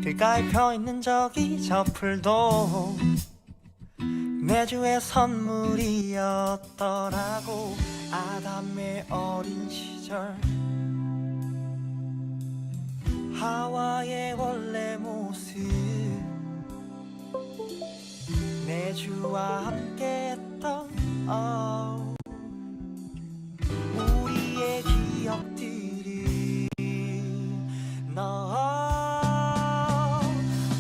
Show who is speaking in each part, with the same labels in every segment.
Speaker 1: 길가에 펴있는 저기 저 풀도 매주의 선물이었더라고. 아담의 어린 시절 하와의 원래 모습 매주와 함께했던 우리의 기억들이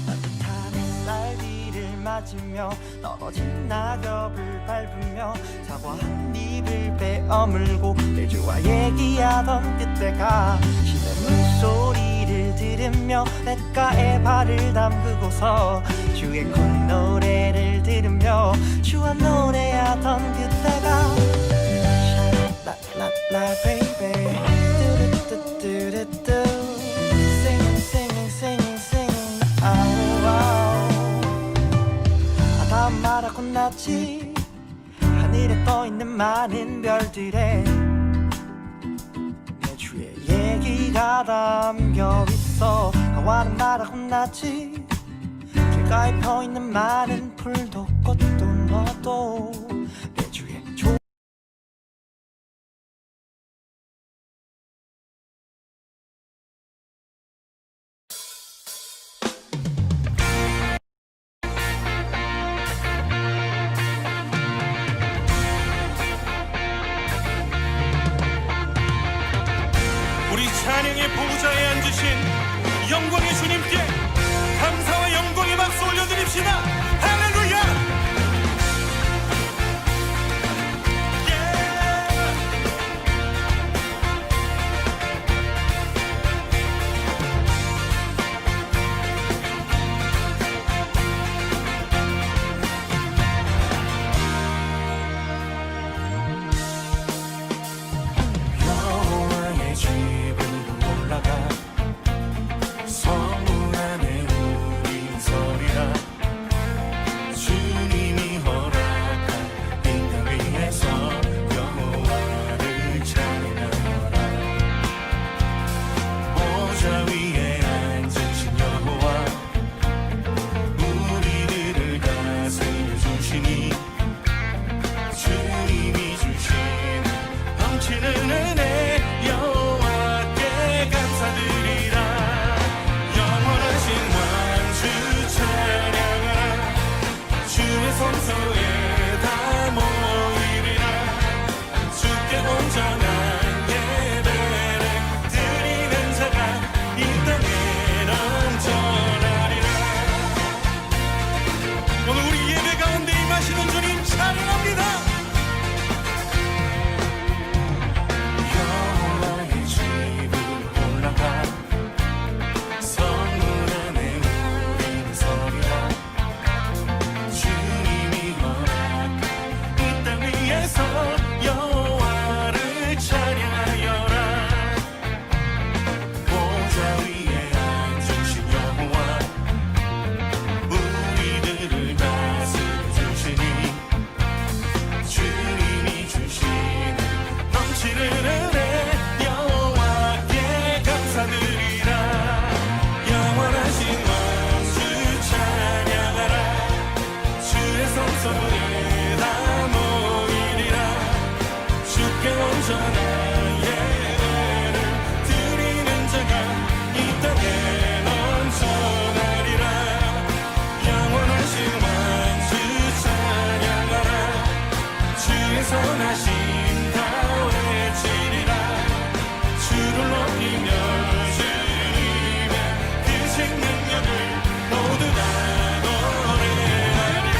Speaker 1: 따뜻한 햇살비를 맞으며 떨어진 낙엽을 밟으며 사과 한 입을 베어물고 매주와 얘기하던 그때가 시냇물 소리를 들으며 냇가에 발을 담그고서 주의 콧노래를 들으며 주와 노래하던 그때가 샤라라라 baby 뚜루뚜뚜루뚜 singing singing singing singing 아우 아다 말하고 났지. 하늘에 떠있는 많은 별들에 매주의 얘기가 담겨있어. 하와는 말하고 났지. 길가에 펴있는 많은 풀도 꽃도 너도 매주의
Speaker 2: 우리 찬양의 보좌에 앉으신 영광의 주님께 감사와 영광의 박수 올려드립시다. 할렐루야.
Speaker 3: 여호와의 집으로 올라가 성문 안에 우린 서리라. 주님이 허락한 빈땅 위에서 여호와를 찬양하라. 보좌 위에 앉으신 여호와 우리들을 다스려 주시니 주님이 주시는 넘치는 은혜 여호와께 감사드리라. 영원하신 왕주 찬양하라. 주의 성소에 다 모이리라. 주께 온전한 예배를 드리는 자가 이 땅에 넘쳐나리라.
Speaker 2: 오늘 우리 예배 가운데 임하시는 주님 찬양합니다.
Speaker 3: 여호와의 집으로 올라가 성문 안에 우린 서리라. 주님이 허락한 이 땅 위에서 여호와를 찬양하여라. 보좌 위에 앉으신 여호와 우리들을 다스려 주시니 주님이 주시는 넘치는 은혜 여호와께 감사드리라. 영원하신 왕주 찬양하라. 주의 성소에 다 모이리라. 주께 온전한 예배를 드리는 자가 이 땅에 넘쳐나리라. 영원하신 왕주 찬양하라. 주의 선하심 다 외치리라. 주를 높이며 주님의 크신 능력을 모두 다 노래하리라.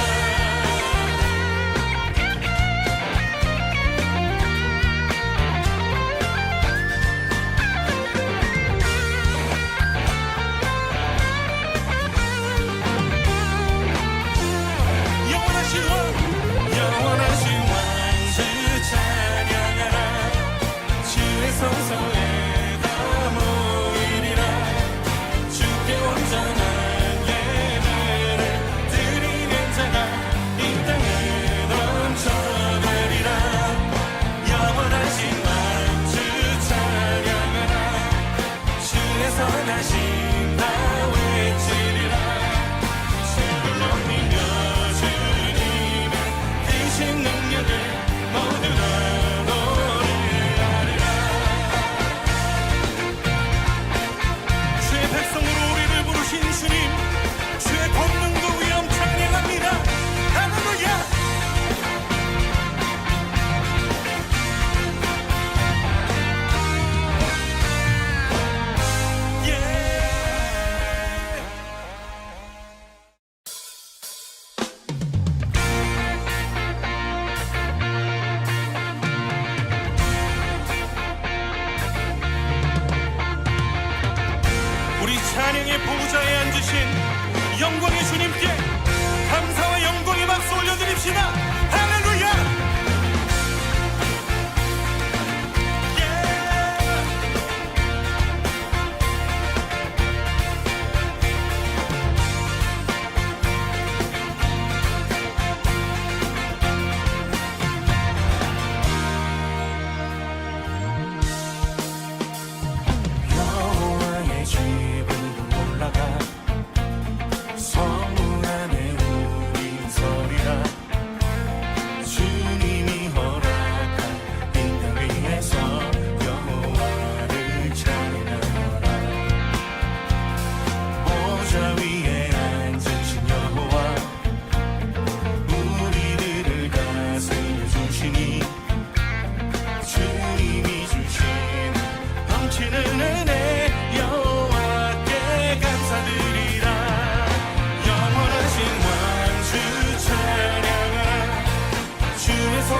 Speaker 3: 영원하신 왕주 찬양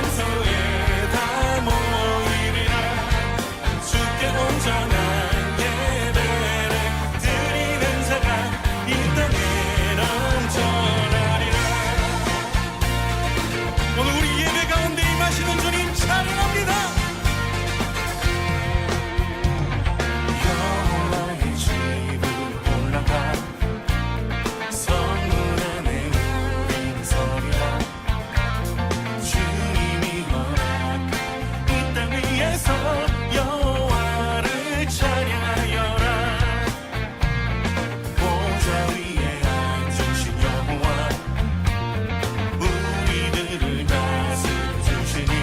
Speaker 3: 성소에 다 모이리라 주께 온전한 예배를 드리는 자가 이 땅에 넘쳐나리라.
Speaker 2: 오늘 우리 예배 가운데 임하시는 주님 찬양합니다.
Speaker 3: 여호와의 집으로 올라가 성문 안에 우린 서리라. 주님이 허락한 이 땅 위에서 여호와를 찬양하여라. 보좌 위에 앉으신 여호와 우리들을 다스려주시니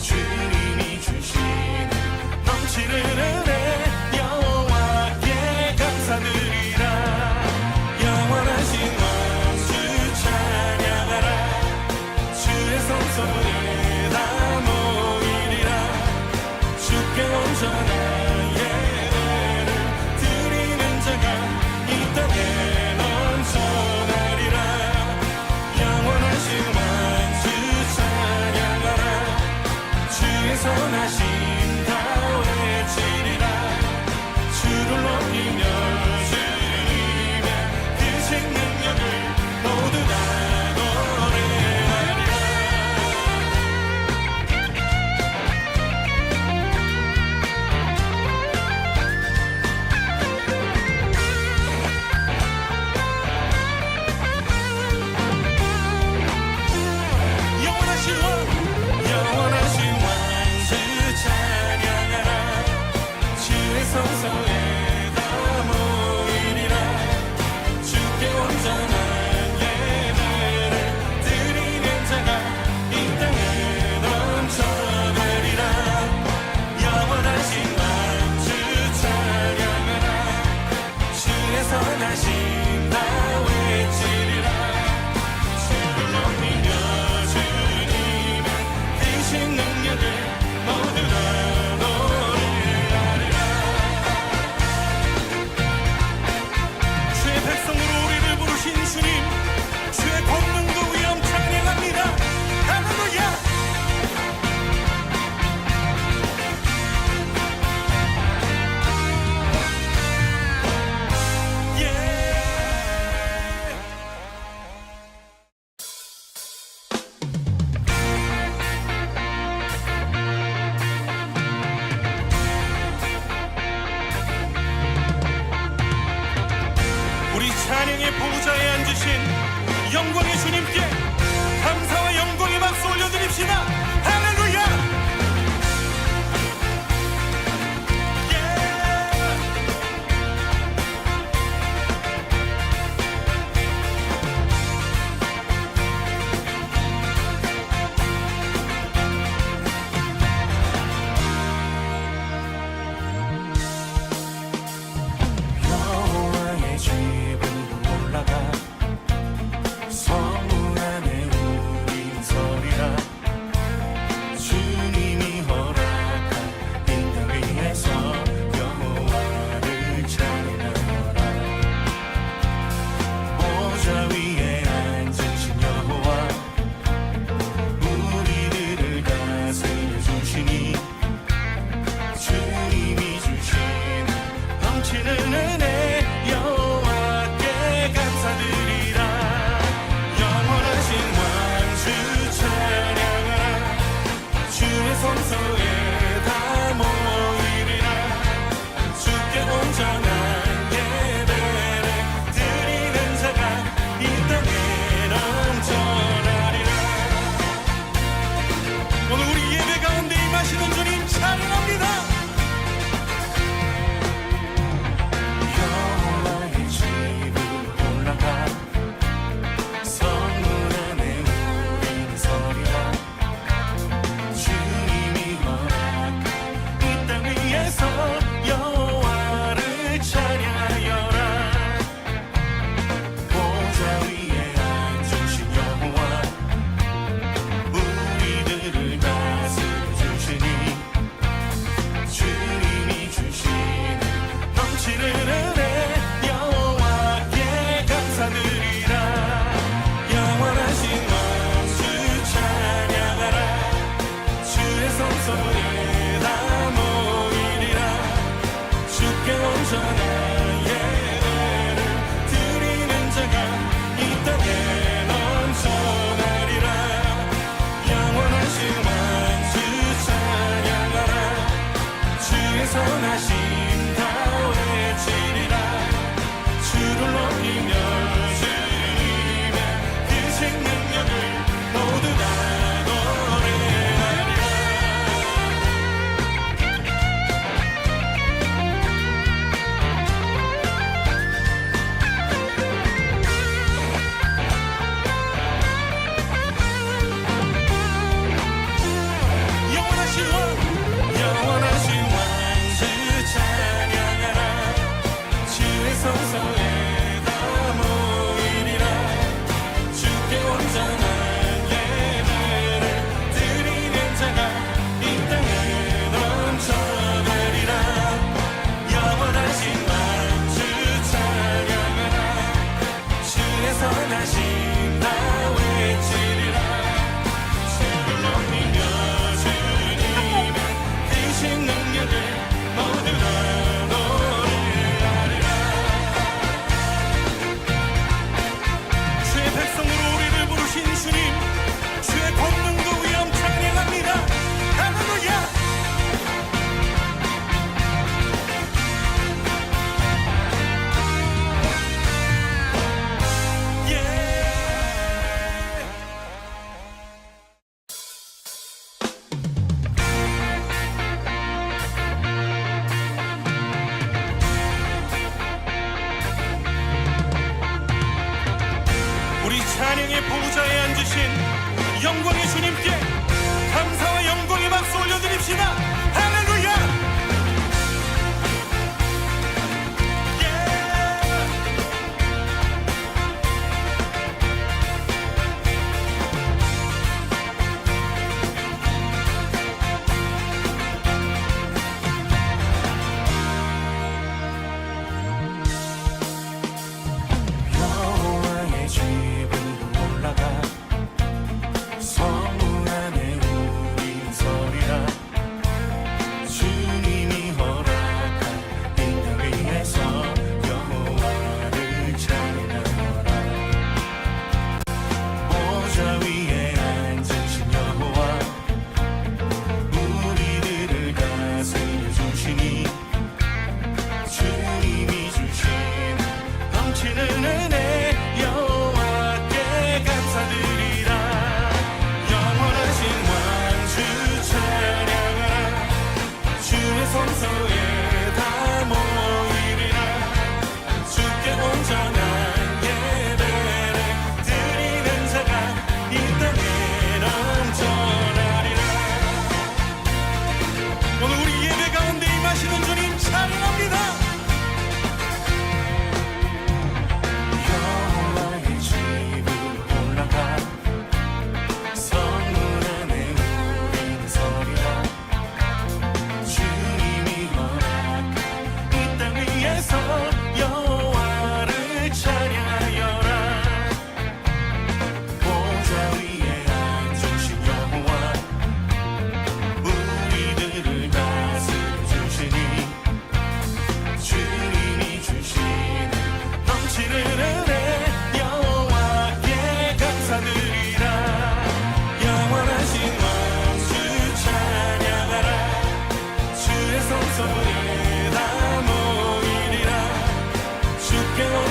Speaker 3: 주님이 주시는 넘치는 은혜 여호와께 감사드리라. 영원하신 왕주 찬양하라. 주의 성소에 다 모이리라 주께 온전한 예배를 드리는 자가 이 땅에 넘쳐나리라. 영원하신 왕주 찬양하라. 주의 선하심 다 외치리라. 주를 높이며 주님의 크신 능력을 모두 다 노래하리라.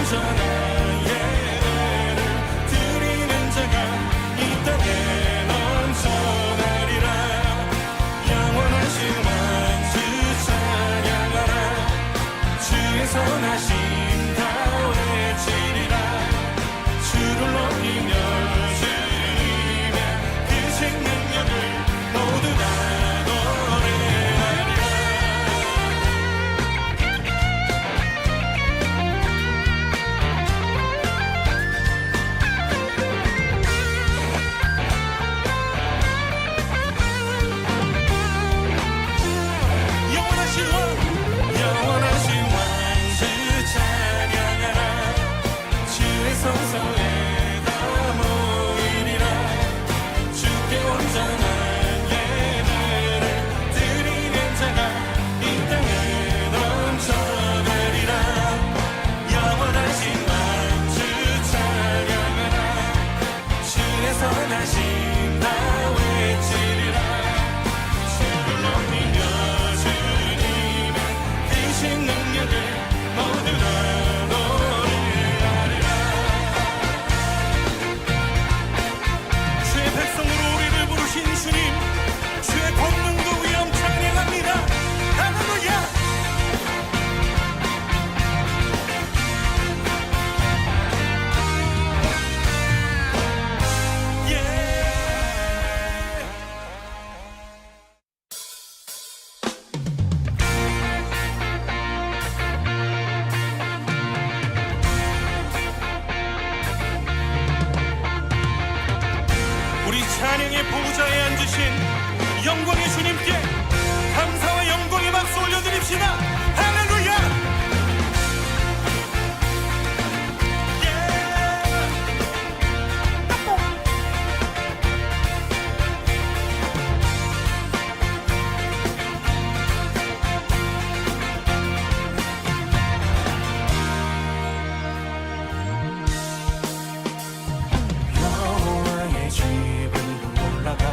Speaker 3: 온전한 예배를 드리는 자가 이 땅에 넘쳐나리라. 영원하신 왕주 찬양하라. 주의 선하심 다 외치리라. 주를 높이며 주님의 크신 능력을 모두 다 노래하리라. 영원하신 왕주 찬양하라. 주의 성소에 다 모이리라. 주께 온전한 예배를 드리는 자가 이 땅에 넘쳐나리라. 영원하신 왕주 찬양하라. 주의 선하심 다 외치리라. 주를 높이며 주님의 크신 능력을 모두 다 노래하리라. 주의 백성으로 우리를 부르신 주님, 주의 권능도 위엄 찬양합니다. 할렐루야. 우리 찬양의 보좌에 앉으신 영광의 주님께 감사와 영광의 박수 올려드립시다. 할렐루야. 여호와의 집으로 올라가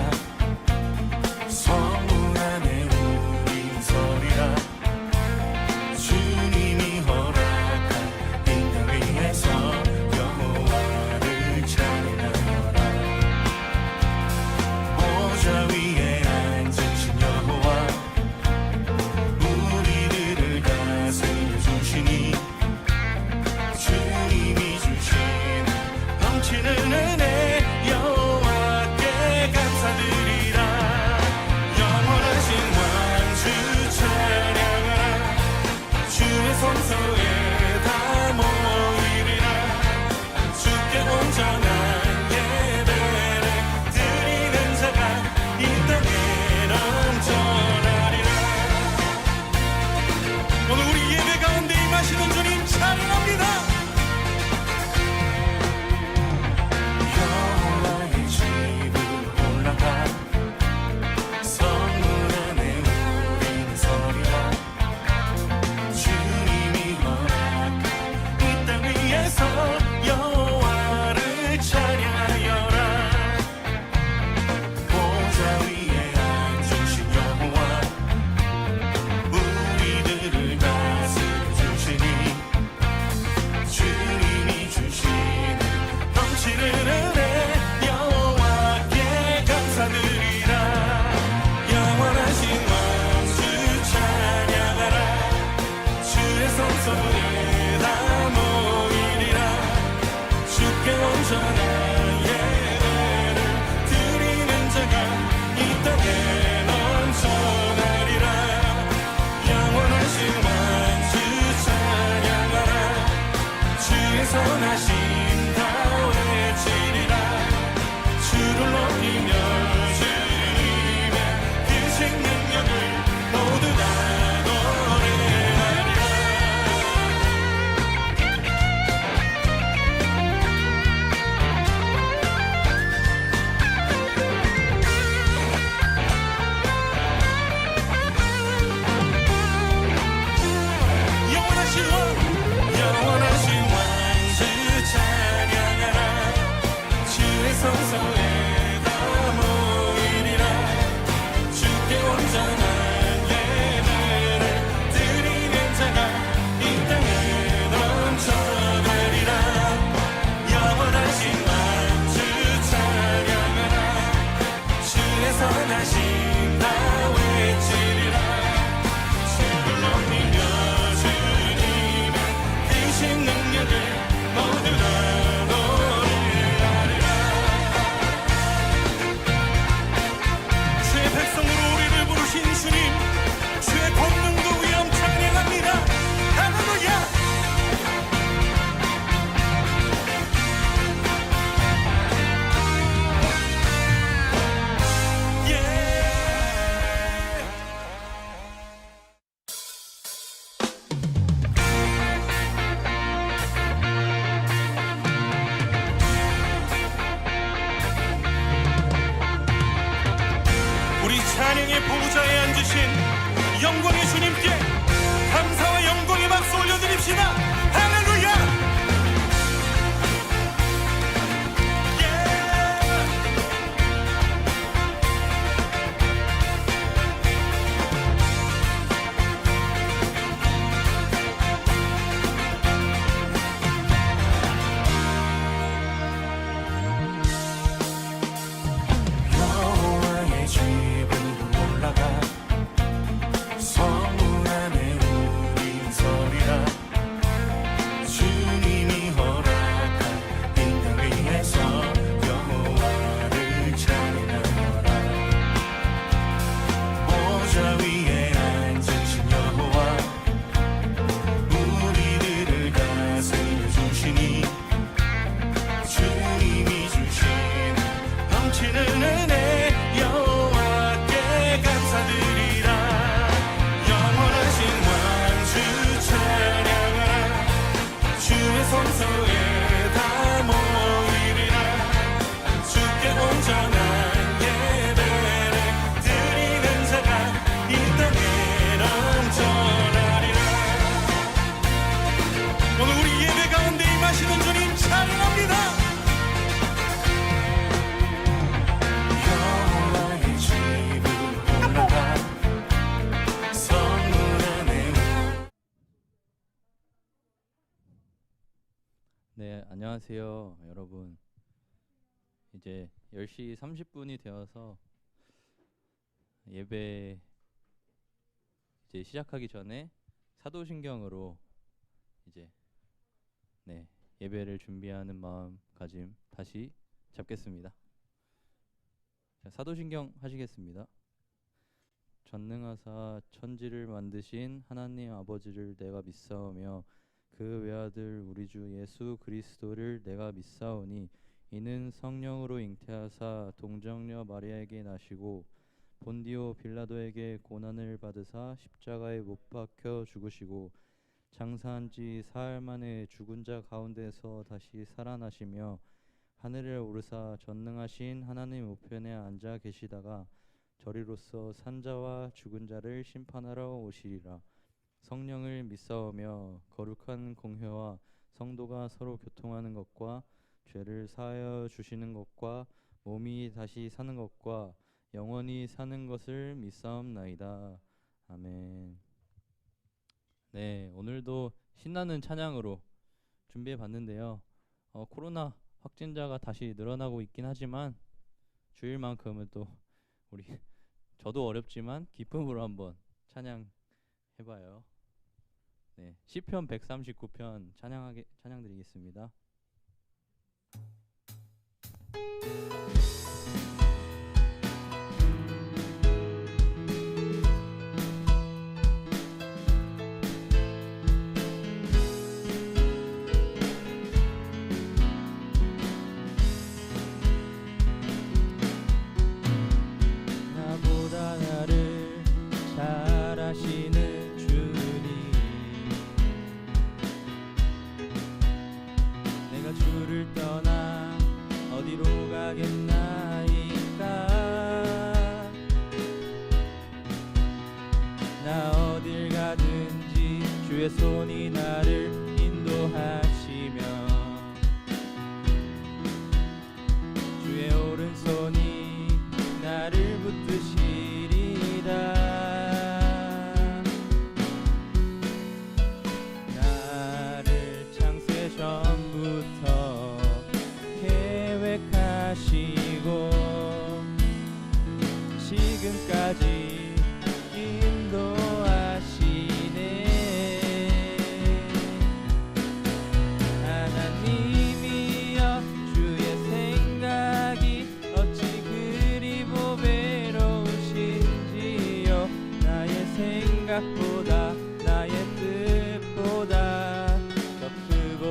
Speaker 3: 성문 안에 우리 서리라. 주님이 허락한 이 땅 위에서 여호와를 찬양하라. 보좌 위에 앉으신 여호와, 우리들을 다스려 주시니 주님이 주신 넘치는 은혜 여호와께 감사드리라. 영원하신 왕주 찬양하라. 주의 성소에 다 모이리라. 주께 온전한 예배를 드리는 자가 이 땅에 넘쳐나리라. 오늘 우리 예배 가운데 임하시는 주님 찬양합니다. 여호와의 집으로 올라가 성문 안에 우린 서리라. 주님이 허락한 이 땅 위에서 여호와를 찬양하여라. 보좌 위에 앉으신 여호와, 우리들을 다스려 주시니 주님이 주시는 넘치는 은혜 여호와께 감사드리라. 영원하신 왕주 찬양하라. 주의 성소에 다 모이리라. 주께 온전한 예배를 드리는 자가 이 땅에 넘쳐나리라. 영원하신 왕주 찬양하라. 주의 선하심 다 외치리라. 주를 높이며 주님의 크신 능력을 모두 다 노래하리라.
Speaker 2: 우리 찬양의 보좌에 앉으신 영광의 주님께 감사와 영광의 박수 올려드립시다. 할렐루야.
Speaker 3: 여호와의 집으로 올라가 성문 안에 우리 서리라. 주님이 허락한 빈땅 위에서 여호와를 찬양하라. 보좌 위에 앉으신 여호와 우리들을 다스려 주시니 주님이 주시는 넘치는 은혜 여호와께 감사드리라. 영원하신 왕주 찬양하라. 주의 성소에 다 모이리라. 주께 온전한 예배를 드리는 자가 이 땅에 넘쳐나리라.
Speaker 2: 오늘 우리 예배 가운데 임하시는 주님 찬양합니다.
Speaker 3: 여호와의 집으로 올라가 성문 안에
Speaker 4: 네, 안녕하세요, 여러분. 이제 10시 30분이 되어서 예배 이제 시작하기 전에 사도신경으로 이제 예배를 준비하는 마음가짐 다시 잡겠습니다. 자, 사도신경 하시겠습니다. 전능하사 천지를 만드신 하나님 아버지를 내가 믿사오며 그 외아들 우리 주 예수 그리스도를 내가 믿사오니 이는 성령으로 잉태하사 동정녀 마리아에게 나시고 본디오 빌라도에게 고난을 받으사 십자가에 못 박혀 죽으시고 장사한 지 사흘 만에 죽은 자 가운데서 다시 살아나시며 하늘에 오르사 전능하신 하나님 우편에 앉아 계시다가 저리로서 산자와 죽은 자를 심판하러 오시리라. 성령을 믿사오며 거룩한 공회와 성도가 서로 교통하는 것과 죄를 사하여 주시는 것과 몸이 다시 사는 것과 영원히 사는 것을 믿사옵나이다. 아멘. 네, 오늘도 신나는 찬양으로 준비해 봤는데요. 코로나 확진자가 다시 늘어나고 있긴 하지만 주일만큼은 또 우리 저도 어렵지만 기쁨으로 한번 찬양 해봐요. 네, 시편 139편 찬양드리겠습니다. 나보다 나를 잘 아시는 주님, 내가 주를 떠나 어디로 가겠나이까. 나 어딜 가든지 주의 손이 나를 인도하시며 주의 오른손이 나를 붙드시리다. 나를 창세 전부터 계획하시고 지금까지 인도하시네. 하나님이여 주의 생각이 어찌 그리 보배로우신지요. 나의 생각보다 나의 뜻보다 더 크고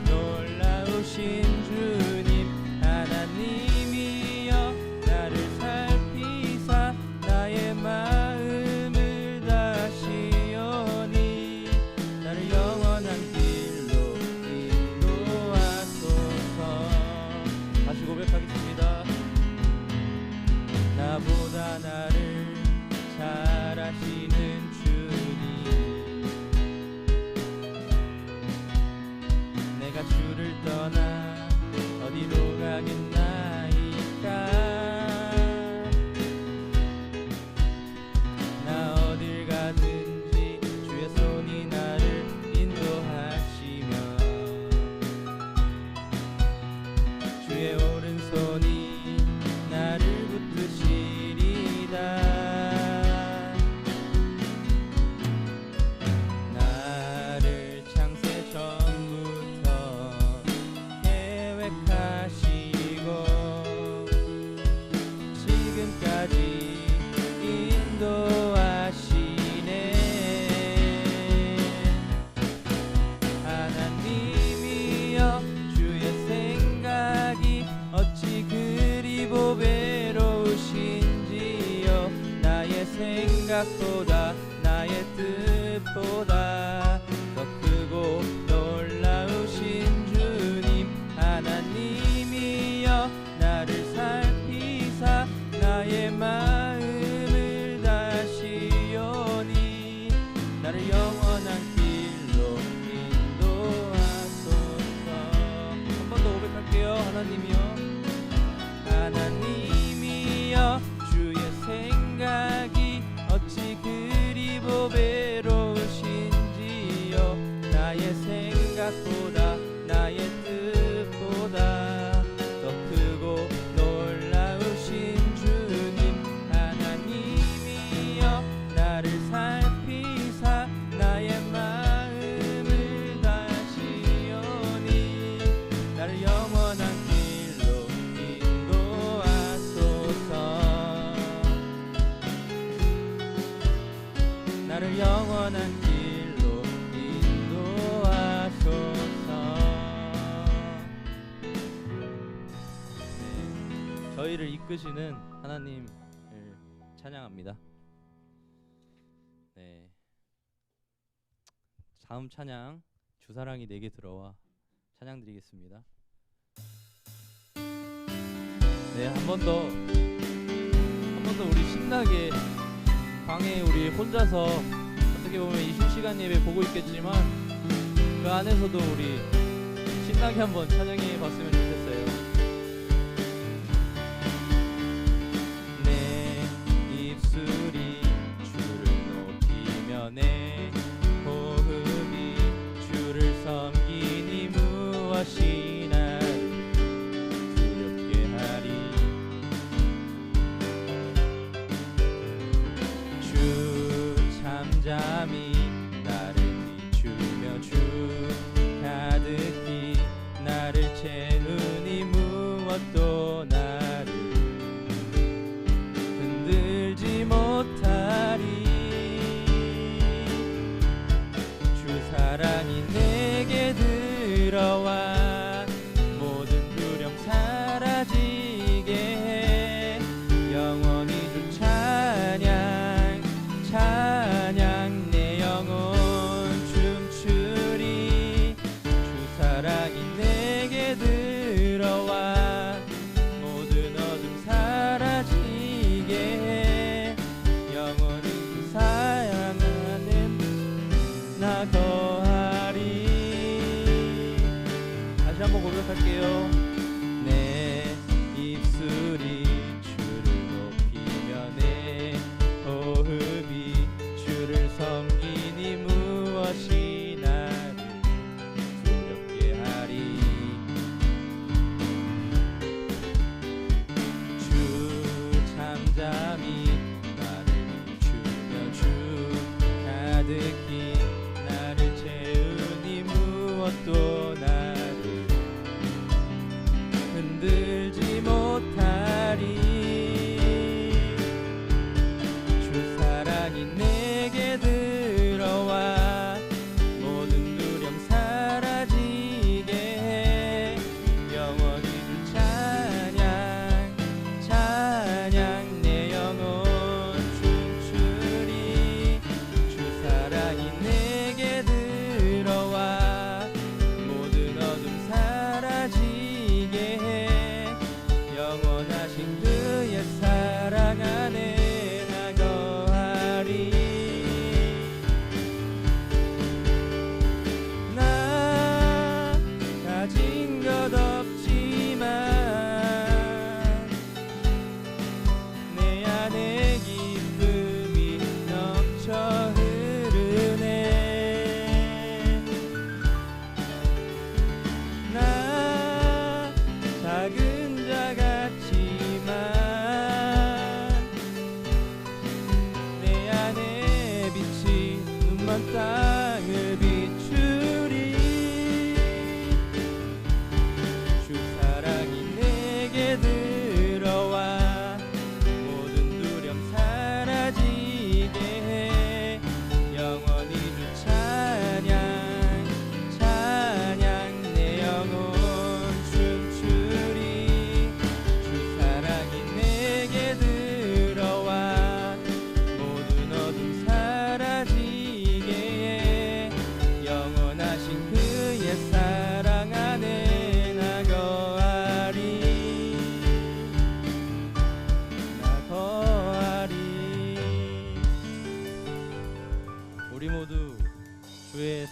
Speaker 4: 놀라우신 주님. 하나님이여 나를 살피사 나의 마음을 다시오니 나를 영원한 길로 인도하소서. 다시 고백하겠습니다. 나보다 나를 떠나 어디로 가겠나이까. 나 어딜 가든지 주의 손이 나를 인도하시며 주의 오른손이 나를 붙드시리다. 나를 창세 전부터 계획하시고 지금까지 인도하시네. 하나님이여 주의 생각이 어찌 그리 보배로우신지요. 나의 생각보다 나의 뜻보다 더 크고 놀라우신 주님. 하나님이여 나를 살피사 나의 마음을 다시오니 나를 영원한 길로 인도하소서. 한 번 더 고백할게요. 하나님이여 하나님이여 주의 생각이 어찌 그리 보배로우신지요. 나의 생각보다 나의 뜻보다 더 크고 놀라우신 주님. 하나님이여 나를 살피사 나의 마음을 다시오니 나를 영원한 길로 인도하소서. 나를 영원한 길로 인도하소서. 네, 저희를 이끄시는 하나님을 찬양합니다. 네, 다음 찬양 주사랑이 내게 들어와 찬양 드리겠습니다. 네, 한 번 더 우리 신나게 방에 우리 혼자서 어떻게 보면 이 실시간 예배 보고 있겠지만 그 안에서도 우리 신나게 한번 찬양해 봤으면 좋겠어요. 내 입술이 주를 높이며 내 호흡이 주를 섬기니 무엇이 나를 두렵게 하리. 주 잠잠히 나를 비추며 주 가득히 나를 채우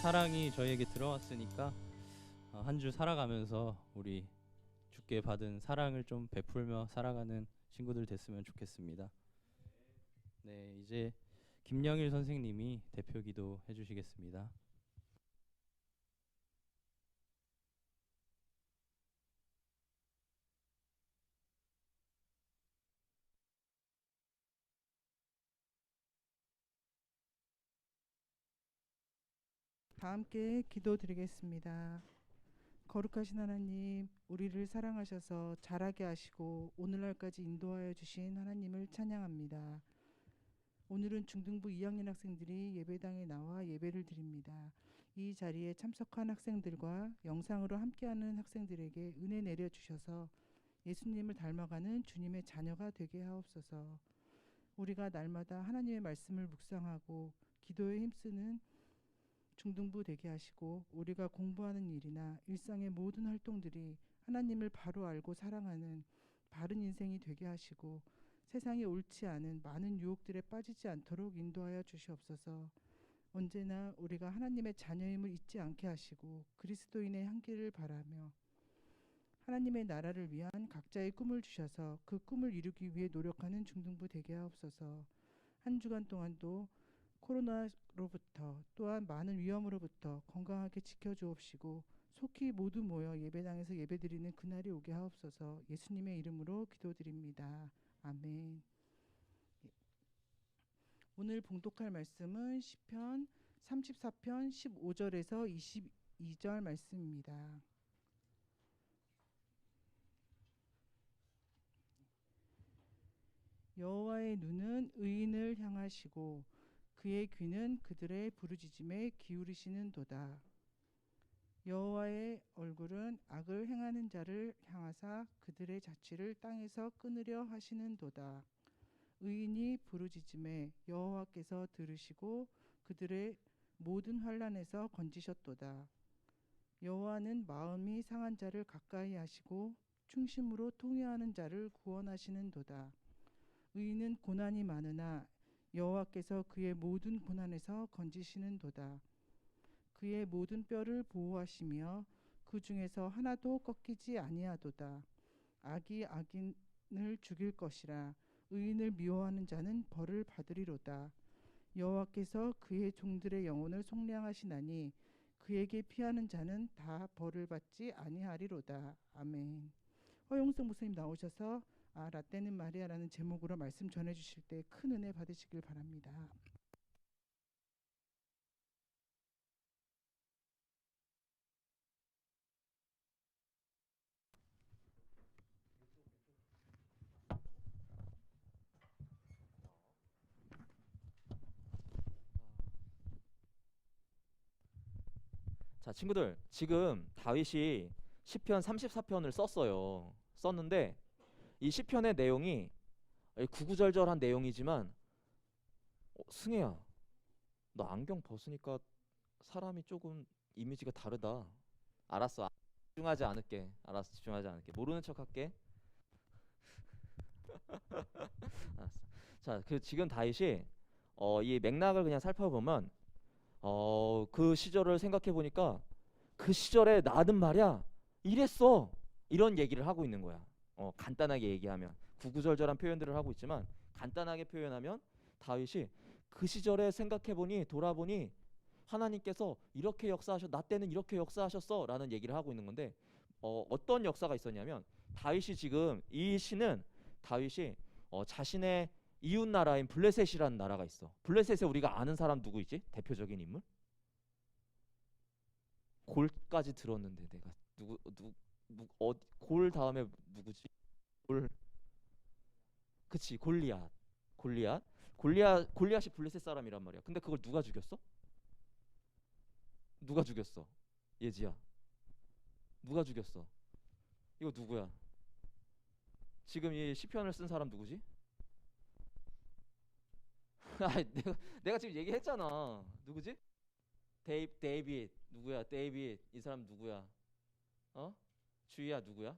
Speaker 4: 사랑이 저희에게 들어왔으니까 한 주 살아가면서 우리 주께 받은 사랑을 좀 베풀며 살아가는 친구들 됐으면 좋겠습니다. 네, 이제 김영일 선생님이 대표 기도 해주시겠습니다.
Speaker 5: 다 함께 기도드리겠습니다. 거룩하신 하나님, 우리를 사랑하셔서 자라게 하시고 오늘날까지 인도하여 주신 하나님을 찬양합니다. 오늘은 중등부 2학년 학생들이 예배당에 나와 예배를 드립니다. 이 자리에 참석한 학생들과 영상으로 함께하는 학생들에게 은혜 내려주셔서 예수님을 닮아가는 주님의 자녀가 되게 하옵소서. 우리가 날마다 하나님의 말씀을 묵상하고 기도에 힘쓰는 중등부 되게 하시고 우리가 공부하는 일이나 일상의 모든 활동들이 하나님을 바로 알고 사랑하는 바른 인생이 되게 하시고 세상에 옳지 않은 많은 유혹들에 빠지지 않도록 인도하여 주시옵소서. 언제나 우리가 하나님의 자녀임을 잊지 않게 하시고 그리스도인의 향기를 바라며 하나님의 나라를 위한 각자의 꿈을 주셔서 그 꿈을 이루기 위해 노력하는 중등부 되게 하옵소서. 한 주간 동안도 코로나로부터 또한 많은 위험으로부터 건강하게 지켜주옵시고 속히 모두 모여 예배당에서 예배드리는 그날이 오게 하옵소서. 예수님의 이름으로 기도드립니다. 아멘. 오늘 봉독할 말씀은 시편 34편 15절에서 22절 말씀입니다. 여호와의 눈은 의인을 향하시고 그의 귀는 그들의 부르짖음에 기울이시는도다. 여호와의 얼굴은 악을 행하는 자를 향하사 그들의 자취를 땅에서 끊으려 하시는도다. 의인이 부르짖음에 여호와께서 들으시고 그들의 모든 환난에서 건지셨도다. 여호와는 마음이 상한 자를 가까이 하시고 충심으로 통회하는 자를 구원하시는도다. 의인은 고난이 많으나 여호와께서 그의 모든 고난에서 건지시는도다. 그의 모든 뼈를 보호하시며 그 중에서 하나도 꺾이지 아니하도다. 악이 악인을 죽일 것이라. 의인을 미워하는 자는 벌을 받으리로다. 여호와께서 그의 종들의 영혼을 속량하시나니 그에게 피하는 자는 다 벌을 받지 아니하리로다. 아멘. 허용석 목사님 나오셔서 라떼는 마리아라는 제목으로 말씀 전해주실 때 큰 은혜 받으시길 바랍니다.
Speaker 6: 자, 친구들, 지금 다윗이 시편 34편을 썼는데 이 시편의 내용이 구구절절한 내용이지만 승혜야, 너 안경 벗으니까 사람이 조금 이미지가 다르다. 알았어, 집중하지 않을게. 모르는 척할게. 알았어. 자, 지금 다윗이 이 맥락을 그냥 살펴보면 그 시절을 생각해 보니까 그 시절에 나는 말이야 이랬어, 이런 얘기를 하고 있는 거야. 간단하게 얘기하면 구구절절한 표현들을 하고 있지만 간단하게 표현하면 다윗이 그 시절에 돌아보니 하나님께서 이렇게 나 때는 이렇게 역사하셨어 라는 얘기를 하고 있는 건데 어떤 역사가 있었냐면 이 시는 다윗이 자신의 이웃 나라인 블레셋이라는 나라가 있어. 블레셋에 우리가 아는 사람 누구 있지? 대표적인 인물? 골까지 들었는데 내가 골 다음에 누구지? 그치, 골리앗이 블레셋 사람이란 말이야. 근데 그걸 누가 죽였어? 예지야, 누가 죽였어? 이거 누구야? 지금 이 시편을 쓴 사람 누구지? 내가 지금 얘기했잖아. 누구지? 데이빗. 누구야? 데이빗. 이 사람 누구야? 주희야 누구야?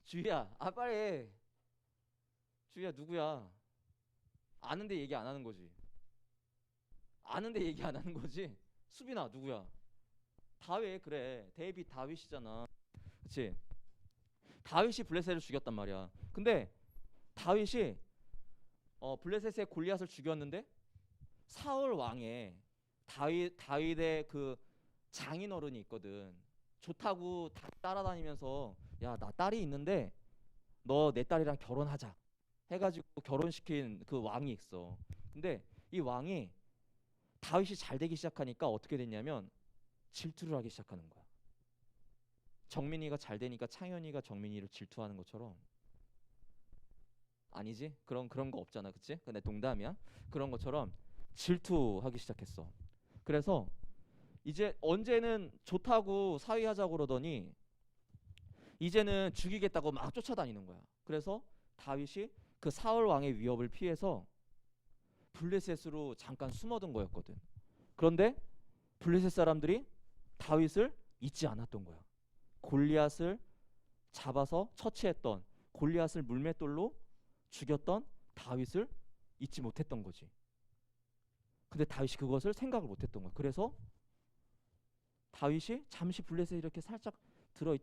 Speaker 6: 주희야, 빨리. 주희야 누구야? 아는데 얘기 안 하는 거지. 수빈아 누구야? 다윗. 그래, 데이빗 다윗이잖아. 그치? 다윗이 블레셋을 죽였단 말이야. 근데 다윗이 블레셋의 골리앗을 죽였는데 사울 왕의 다윗의 그 장인어른이 있거든. 좋다고 따라다니면서 야, 나 딸이 있는데 너 내 딸이랑 결혼하자 해가지고 결혼시킨 그 왕이 있어. 근데 이 왕이 다윗이 잘 되기 시작하니까 어떻게 됐냐면 질투를 하기 시작하는 거야. 정민이가 잘 되니까 창현이가 정민이를 질투하는 것처럼. 아니지? 그런 거 없잖아, 그치? 근데 농담이야. 그런 것처럼 질투하기 시작했어. 그래서 이제 언제는 좋다고 사위하자고 그러더니 이제는 죽이겠다고 막 쫓아다니는 거야. 그래서 다윗이 그 사울 왕의 위협을 피해서 블레셋으로 잠깐 숨어든 거였거든. 그런데 블레셋 사람들이 다윗을 잊지 않았던 거야. 골리앗을 잡아서 처치했던, 골리앗을 물맷돌로 죽였던 다윗을 잊지 못했던 거지. 근데 다윗이 그것을 생각을 못했던 거야. 그래서 다윗이 잠시 블레셋에 이렇게 살짝 들어와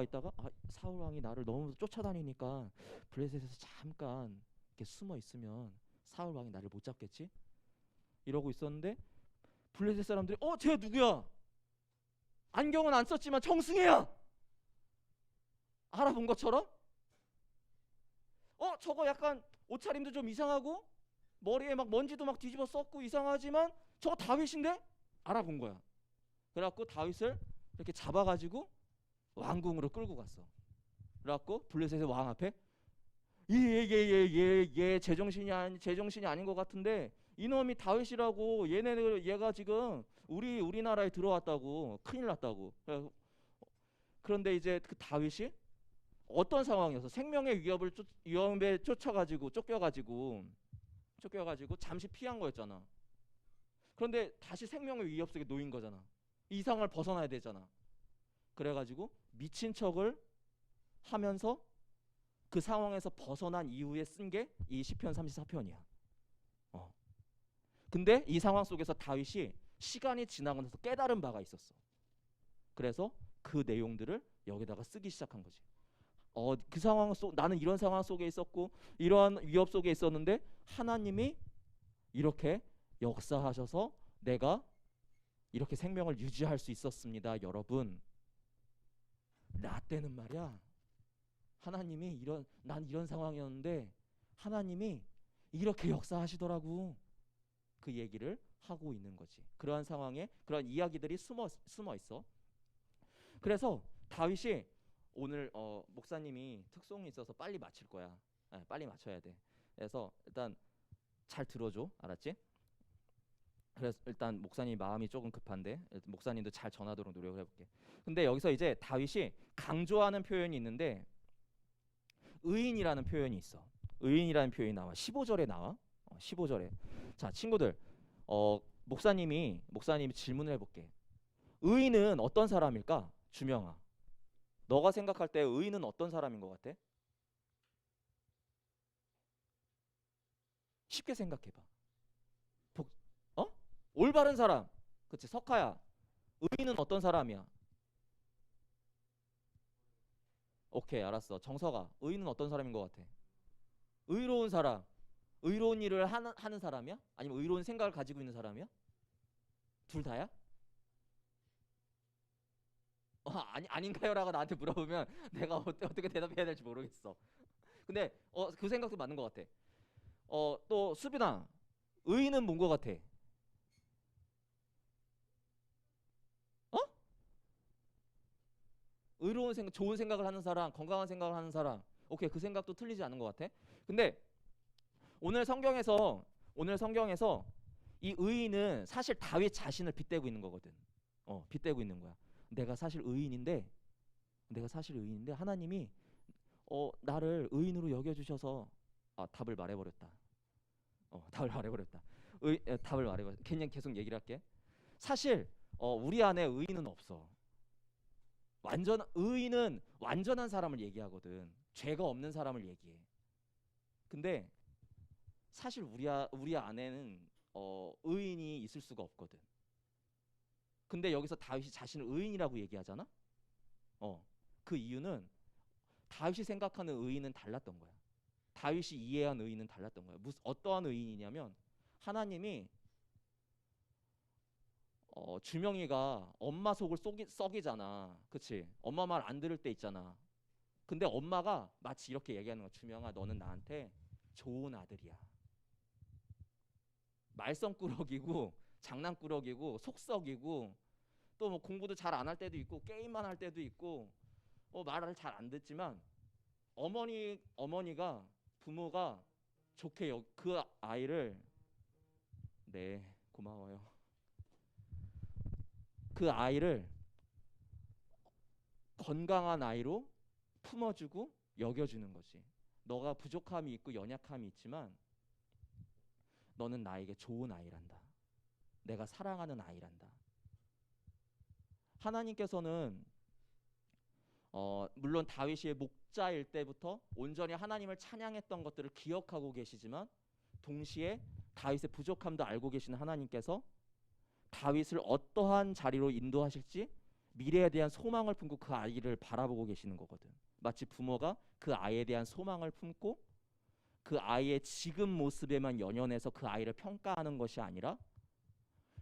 Speaker 6: 있다가 사울 왕이 나를 너무 쫓아다니니까 블레셋에서 잠깐 이렇게 숨어 있으면 사울 왕이 나를 못 잡겠지? 이러고 있었는데 블레셋 사람들이 쟤 누구야? 안경은 안 썼지만 정승이야. 알아본 것처럼 저거 약간 옷차림도 좀 이상하고 머리에 막 먼지도 막 뒤집어 썼고 이상하지만 저거 다윗인데? 알아본 거야. 그래갖고 다윗을 이렇게 잡아가지고 왕궁으로 끌고 갔어. 그래갖고 블레셋의 왕 앞에 얘 제정신이 아닌 것 같은데 이놈이 다윗이라고 얘가 지금 우리나라에 들어왔다고 큰일 났다고. 그런데 이제 그 다윗이 어떤 상황이어서 생명의 위협에 쫓겨가지고 잠시 피한 거였잖아. 그런데 다시 생명의 위협 속에 놓인 거잖아. 이 상황을 벗어나야 되잖아. 그래가지고 미친 척을 하면서 그 상황에서 벗어난 이후에 쓴 게 이 시편 34편이야. 근데 이 상황 속에서 다윗이 시간이 지나고 나서 깨달은 바가 있었어. 그래서 그 내용들을 여기다가 쓰기 시작한 거지. 그 상황 속 나는 이런 상황 속에 있었고 이러한 위협 속에 있었는데 하나님이 이렇게 역사하셔서 내가 이렇게 생명을 유지할 수 있었습니다. 여러분, 나 때는 말이야 하나님이 난 이런 상황이었는데 하나님이 이렇게 역사하시더라고. 그 얘기를 하고 있는 거지. 그러한 상황에 그러한 이야기들이 숨어 있어. 그래서 다윗이 오늘 목사님이 특송이 있어서 빨리 마칠 거야. 빨리 맞춰야 돼. 그래서 일단 잘 들어줘, 알았지? 그래서 일단 목사님 마음이 조금 급한데 목사님도 잘 전하도록 노력을 해볼게. 근데 여기서 이제 다윗이 강조하는 표현이 있는데 의인이라는 표현이 있어. 의인이라는 표현이 나와. 15절에 나와. 15절에. 자, 친구들, 목사님이 질문을 해볼게. 의인은 어떤 사람일까? 주명아, 너가 생각할 때 의인은 어떤 사람인 것 같아? 쉽게 생각해봐. 올바른 사람. 그치? 석하야, 의인은 어떤 사람이야? 오케이, 알았어. 정석아, 의인은 어떤 사람인 것 같아? 의로운 사람. 의로운 일을 하는 사람이야? 아니면 의로운 생각을 가지고 있는 사람이야? 둘 다야? 아닌가요? 라고 나한테 물어보면 내가 어떻게 대답해야 될지 모르겠어. 근데 그 생각도 맞는 것 같아. 또 수빈아, 의인은 뭔 것 같아? 의로운 생각, 좋은 생각을 하는 사람, 건강한 생각을 하는 사람. 오케이, 그 생각도 틀리지 않은 것 같아. 근데 오늘 성경에서 이 의인은 사실 다윗 자신을 빗대고 있는 거거든. 빗대고 있는 거야. 내가 사실 의인인데 하나님이 나를 의인으로 여겨주셔서 답을 말해버렸다. 답을 말해버렸다. 그냥 계속 얘기를 할게. 사실 우리 안에 의인은 없어. 의인은 완전한 사람을 얘기하거든. 죄가 없는 사람을 얘기해. 근데 사실 우리 안에는 의인이 있을 수가 없거든. 근데 여기서 다윗이 자신을 의인이라고 얘기하잖아. 그 이유는 다윗이 생각하는 의인은 달랐던 거야. 다윗이 이해한 의인은 달랐던 거야. 어떠한 의인이냐면 하나님이 주명이가 엄마 속을 썩이잖아. 그치? 엄마 말 안 들을 때 있잖아. 근데 엄마가 마치 이렇게 얘기하는 거야. 주명아, 너는 나한테 좋은 아들이야. 말썽꾸러기고 장난꾸러기고 속썩이고 또 뭐 공부도 잘 안 할 때도 있고 게임만 할 때도 있고 말을 잘 안 듣지만 어머니가 부모가 좋게 그 아이를 네 고마워요. 그 아이를 건강한 아이로 품어주고 여겨주는 거지. 너가 부족함이 있고 연약함이 있지만 너는 나에게 좋은 아이란다. 내가 사랑하는 아이란다. 하나님께서는 물론 다윗이 목자일 때부터 온전히 하나님을 찬양했던 것들을 기억하고 계시지만 동시에 다윗의 부족함도 알고 계시는 하나님께서 다윗을 어떠한 자리로 인도하실지 미래에 대한 소망을 품고 그 아이를 바라보고 계시는 거거든. 마치 부모가 그 아이에 대한 소망을 품고 그 아이의 지금 모습에만 연연해서 그 아이를 평가하는 것이 아니라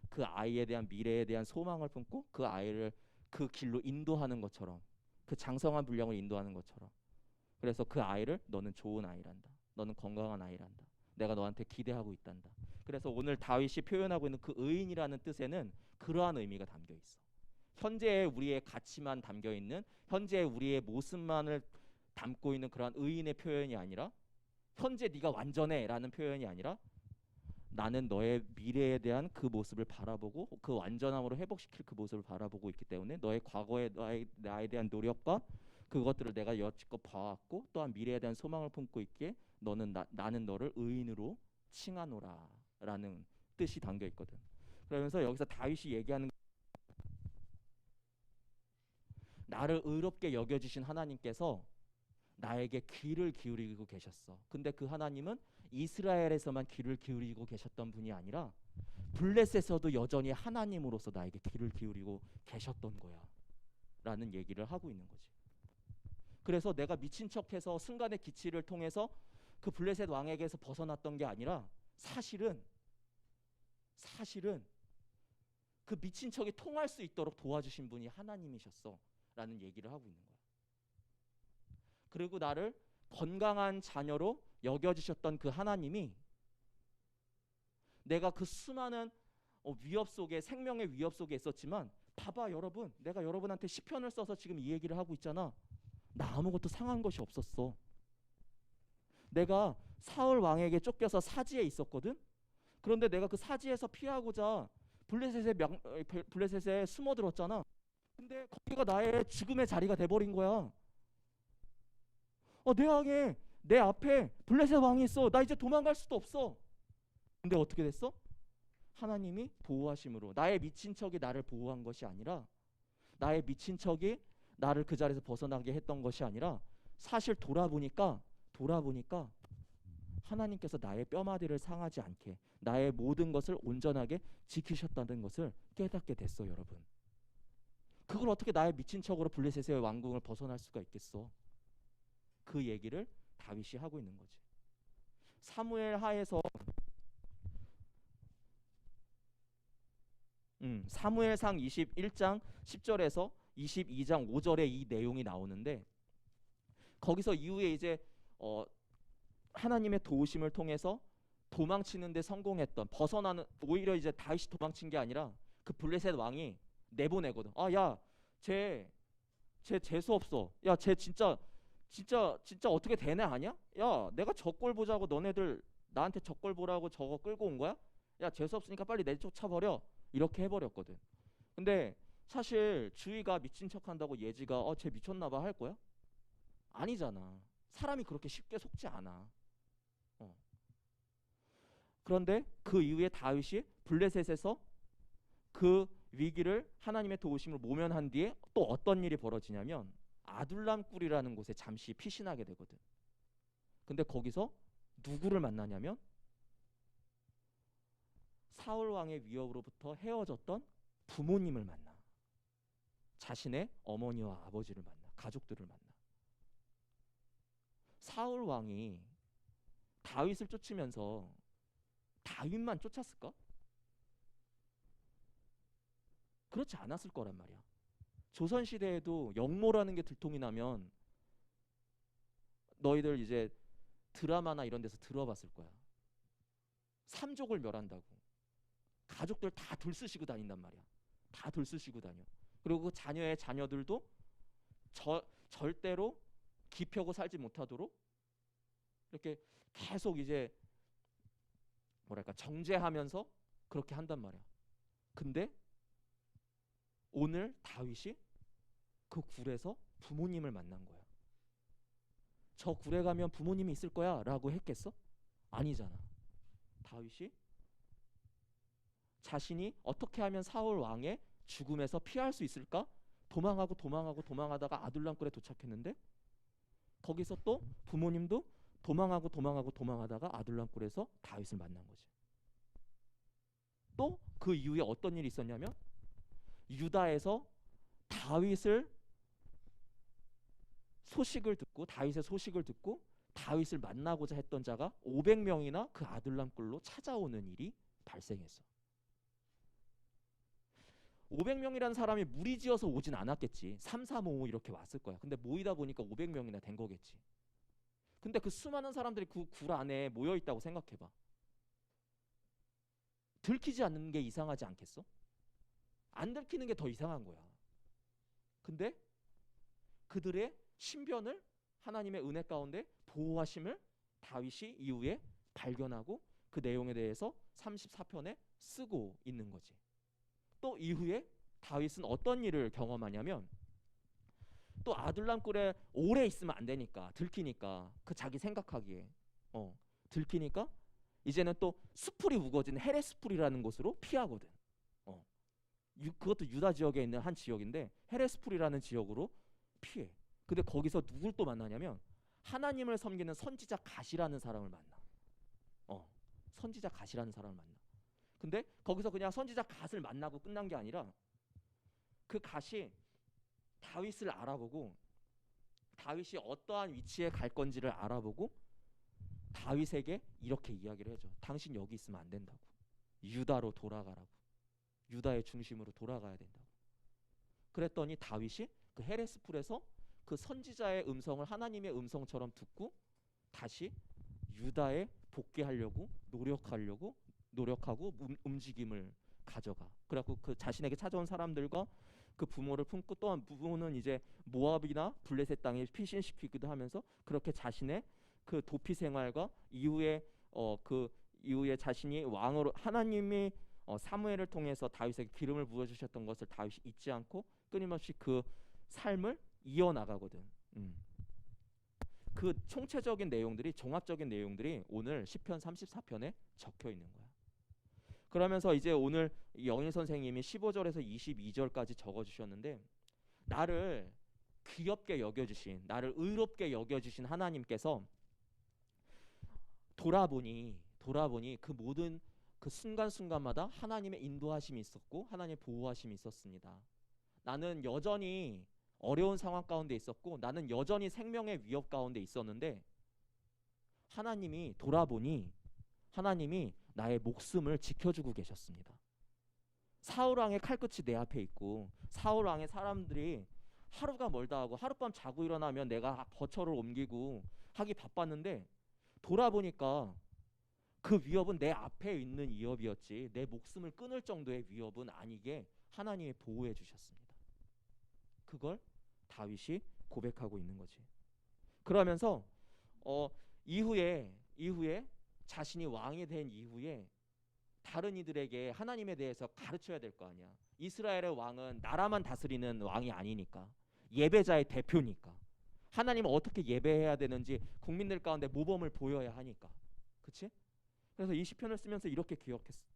Speaker 6: 그 아이에 대한 미래에 대한 소망을 품고 그 아이를 그 길로 인도하는 것처럼, 그 장성한 분량을 인도하는 것처럼. 그래서 그 아이를 너는 좋은 아이란다. 너는 건강한 아이란다. 내가 너한테 기대하고 있단다. 그래서 오늘 다윗이 표현하고 있는 그 의인이라는 뜻에는 그러한 의미가 담겨 있어. 현재의 우리의 가치만 담겨 있는, 현재의 우리의 모습만을 담고 있는 그러한 의인의 표현이 아니라, 현재 네가 완전해라는 표현이 아니라 나는 너의 미래에 대한 그 모습을 바라보고 그 완전함으로 회복시킬 그 모습을 바라보고 있기 때문에 너의 과거에 나에 대한 노력과 그것들을 내가 여지껏 봐왔고 또한 미래에 대한 소망을 품고 있기에 나는 너를 의인으로 칭하노라라는 뜻이 담겨 있거든. 그러면서 여기서 다윗이 얘기하는 나를 의롭게 여겨주신 하나님께서 나에게 귀를 기울이고 계셨어. 근데 그 하나님은 이스라엘에서만 귀를 기울이고 계셨던 분이 아니라 블레셋에서도 여전히 하나님으로서 나에게 귀를 기울이고 계셨던 거야 라는 얘기를 하고 있는 거지. 그래서 내가 미친 척해서 순간의 기치를 통해서 그 블레셋 왕에게서 벗어났던 게 아니라 사실은 그 미친 척이 통할 수 있도록 도와주신 분이 하나님이셨어 라는 얘기를 하고 있는 거야. 그리고 나를 건강한 자녀로 여겨주셨던 그 하나님이 내가 그 수많은 위협 속에, 생명의 위협 속에 있었지만 봐봐 여러분, 내가 여러분한테 시편을 써서 지금 이 얘기를 하고 있잖아. 나 아무것도 상한 것이 없었어. 내가 사울 왕에게 쫓겨서 사지에 있었거든. 그런데 내가 그 사지에서 피하고자 블레셋에 숨어들었잖아. 근데 거기가 나의 죽음의 자리가 돼버린 거야. 내 앞에 블레셋 왕이 있어. 나 이제 도망갈 수도 없어. 근데 어떻게 됐어? 하나님이 보호하심으로, 나의 미친 척이 나를 보호한 것이 아니라, 나의 미친 척이 나를 그 자리에서 벗어나게 했던 것이 아니라, 사실 돌아보니까 하나님께서 나의 뼈마디를 상하지 않게 나의 모든 것을 온전하게 지키셨다는 것을 깨닫게 됐어. 여러분, 그걸 어떻게 나의 미친 척으로 블레셋의 왕궁을 벗어날 수가 있겠어? 그 얘기를 다윗이 하고 있는 거지. 사무엘 하에서 사무엘상 21장 10절에서 22장 5절에 이 내용이 나오는데, 거기서 이후에 이제 하나님의 도우심을 통해서 도망치는데 성공했던, 벗어나는, 오히려 이제 다윗이 도망친 게 아니라 그 블레셋 왕이 내보내거든. 야, 쟤 재수 없어. 야, 쟤 진짜 어떻게 되네 아냐? 야, 내가 저 꼴 보자고 너네들 나한테 저 꼴 보라고 저거 끌고 온 거야? 야, 재수 없으니까 빨리 내쫓아버려. 이렇게 해버렸거든. 근데 사실 주위가 미친 척한다고 예지가 쟤 미쳤나봐 할 거야? 아니잖아. 사람이 그렇게 쉽게 속지 않아. 그런데 그 이후에 다윗이 블레셋에서 그 위기를 하나님의 도우심을 모면한 뒤에 또 어떤 일이 벌어지냐면 아둘람 꿀이라는 곳에 잠시 피신하게 되거든. 근데 거기서 누구를 만나냐면 사울 왕의 위협으로부터 헤어졌던 부모님을 만나. 자신의 어머니와 아버지를 만나. 가족들을 만나. 사울 왕이 다윗을 쫓으면서 다윗만 쫓았을까? 그렇지 않았을 거란 말이야. 조선 시대에도 역모라는 게 들통이 나면 너희들 이제 드라마나 이런 데서 들어봤을 거야. 삼족을 멸한다고. 가족들 다 들쑤시고 다닌단 말이야. 다 들쑤시고 다녀. 그리고 그 자녀의 자녀들도 절대로 기펴고 살지 못하도록 이렇게 계속 이제 뭐랄까 정죄하면서 그렇게 한단 말이야. 근데 오늘 다윗이 그 굴에서 부모님을 만난 거야. 저 굴에 가면 부모님이 있을 거야 라고 했겠어? 아니잖아. 다윗이 자신이 어떻게 하면 사울 왕의 죽음에서 피할 수 있을까? 도망하다가 아둘람굴에 도착했는데 거기서 또 부모님도 도망하다가 아둘람굴에서 다윗을 만난 거지. 또 그 이후에 어떤 일이 있었냐면 유다에서 다윗의 소식을 듣고 다윗을 만나고자 했던 자가 500명이나 그 아둘람굴로 찾아오는 일이 발생했어. 500명이라는 사람이 무리지어서 오진 않았겠지. 3, 4, 5 이렇게 왔을 거야. 근데 모이다 보니까 500명이나 된 거겠지. 근데 그 수많은 사람들이 그 굴 안에 모여 있다고 생각해봐. 들키지 않는 게 이상하지 않겠어? 안 들키는 게 더 이상한 거야. 근데 그들의 신변을 하나님의 은혜 가운데 보호하심을 다윗이 이후에 발견하고 그 내용에 대해서 34편에 쓰고 있는 거지. 또 이후에 다윗은 어떤 일을 경험하냐면 또 아둘람굴에 오래 있으면 안 되니까 들키니까 그 자기 생각하기에 들키니까 이제는 또 수풀이 우거진 헤레스풀이라는 곳으로 피하거든. 그것도 유다 지역에 있는 한 지역인데 헤레스풀이라는 지역으로 피해. 근데 거기서 누굴 또 만나냐면 하나님을 섬기는 선지자 갓이라는 사람을 만나. 선지자 갓이라는 사람을 만나. 근데 거기서 그냥 선지자 갓을 만나고 끝난 게 아니라 그 갓이 다윗을 알아보고 다윗이 어떠한 위치에 갈 건지를 알아보고 다윗에게 이렇게 이야기를 해줘. 당신 여기 있으면 안 된다고. 유다로 돌아가라고. 유다의 중심으로 돌아가야 된다고. 그랬더니 다윗이 그 헤레스풀에서 그 선지자의 음성을 하나님의 음성처럼 듣고 다시 유다에 복귀하려고 노력하고 움직임을 가져가. 그래갖고 그 자신에게 찾아온 사람들과 그 부모를 품고 또한 부모는 이제 모압이나 블레셋 땅에 피신시키기도 하면서 그렇게 자신의 그 도피 생활과 이후에 자신이 왕으로 하나님이 사무엘을 통해서 다윗에게 기름을 부어 주셨던 것을 다윗이 잊지 않고 끊임없이 그 삶을 이어나가거든. 그 총체적인 내용들이 종합적인 내용들이 오늘 시편 34편에 적혀 있는 거야. 그러면서 이제 오늘 영일 선생님이 15절에서 22절까지 적어 주셨는데 나를 귀엽게 여겨주신 나를 의롭게 여겨주신 하나님께서 돌아보니 그 모든 그 순간순간마다 하나님의 인도하심이 있었고 하나님의 보호하심이 있었습니다. 나는 여전히 어려운 상황 가운데 있었고 나는 여전히 생명의 위협 가운데 있었는데 하나님이 돌아보니 하나님이 나의 목숨을 지켜주고 계셨습니다. 사울왕의 칼끝이 내 앞에 있고 사울왕의 사람들이 하루가 멀다 하고 하룻밤 자고 일어나면 내가 거처를 옮기고 하기 바빴는데 돌아보니까 그 위협은 내 앞에 있는 위협이었지 내 목숨을 끊을 정도의 위협은 아니게 하나님이 보호해 주셨습니다. 그걸 다윗이 고백하고 있는 거지. 그러면서 이후에 자신이 왕이 된 이후에 다른 이들에게 하나님에 대해서 가르쳐야 될 거 아니야. 이스라엘의 왕은 나라만 다스리는 왕이 아니니까 예배자의 대표니까 하나님을 어떻게 예배해야 되는지 국민들 가운데 모범을 보여야 하니까. 그치? 그래서 이 시편을 쓰면서 이렇게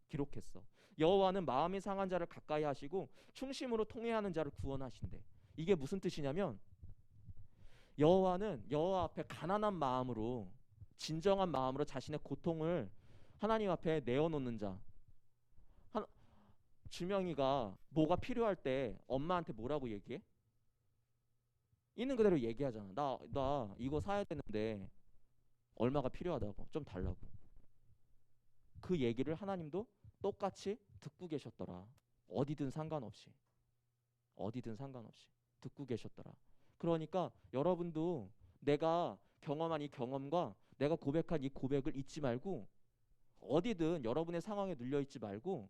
Speaker 6: 기록했어. 여호와는 마음이 상한 자를 가까이 하시고 충심으로 통회하는 자를 구원하신대. 이게 무슨 뜻이냐면 여호와는 여호와 앞에 가난한 마음으로 진정한 마음으로 자신의 고통을 하나님 앞에 내어놓는 자 주명이가 뭐가 필요할 때 엄마한테 뭐라고 얘기해? 있는 그대로 얘기하잖아. 나 이거 사야 되는데 얼마가 필요하다고, 좀 달라고. 그 얘기를 하나님도 똑같이 듣고 계셨더라. 어디든 상관없이 듣고 계셨더라. 그러니까 여러분도 내가 경험한 이 경험과 내가 고백한 이 고백을 잊지 말고, 어디든 여러분의 상황에 눌려 있지 말고,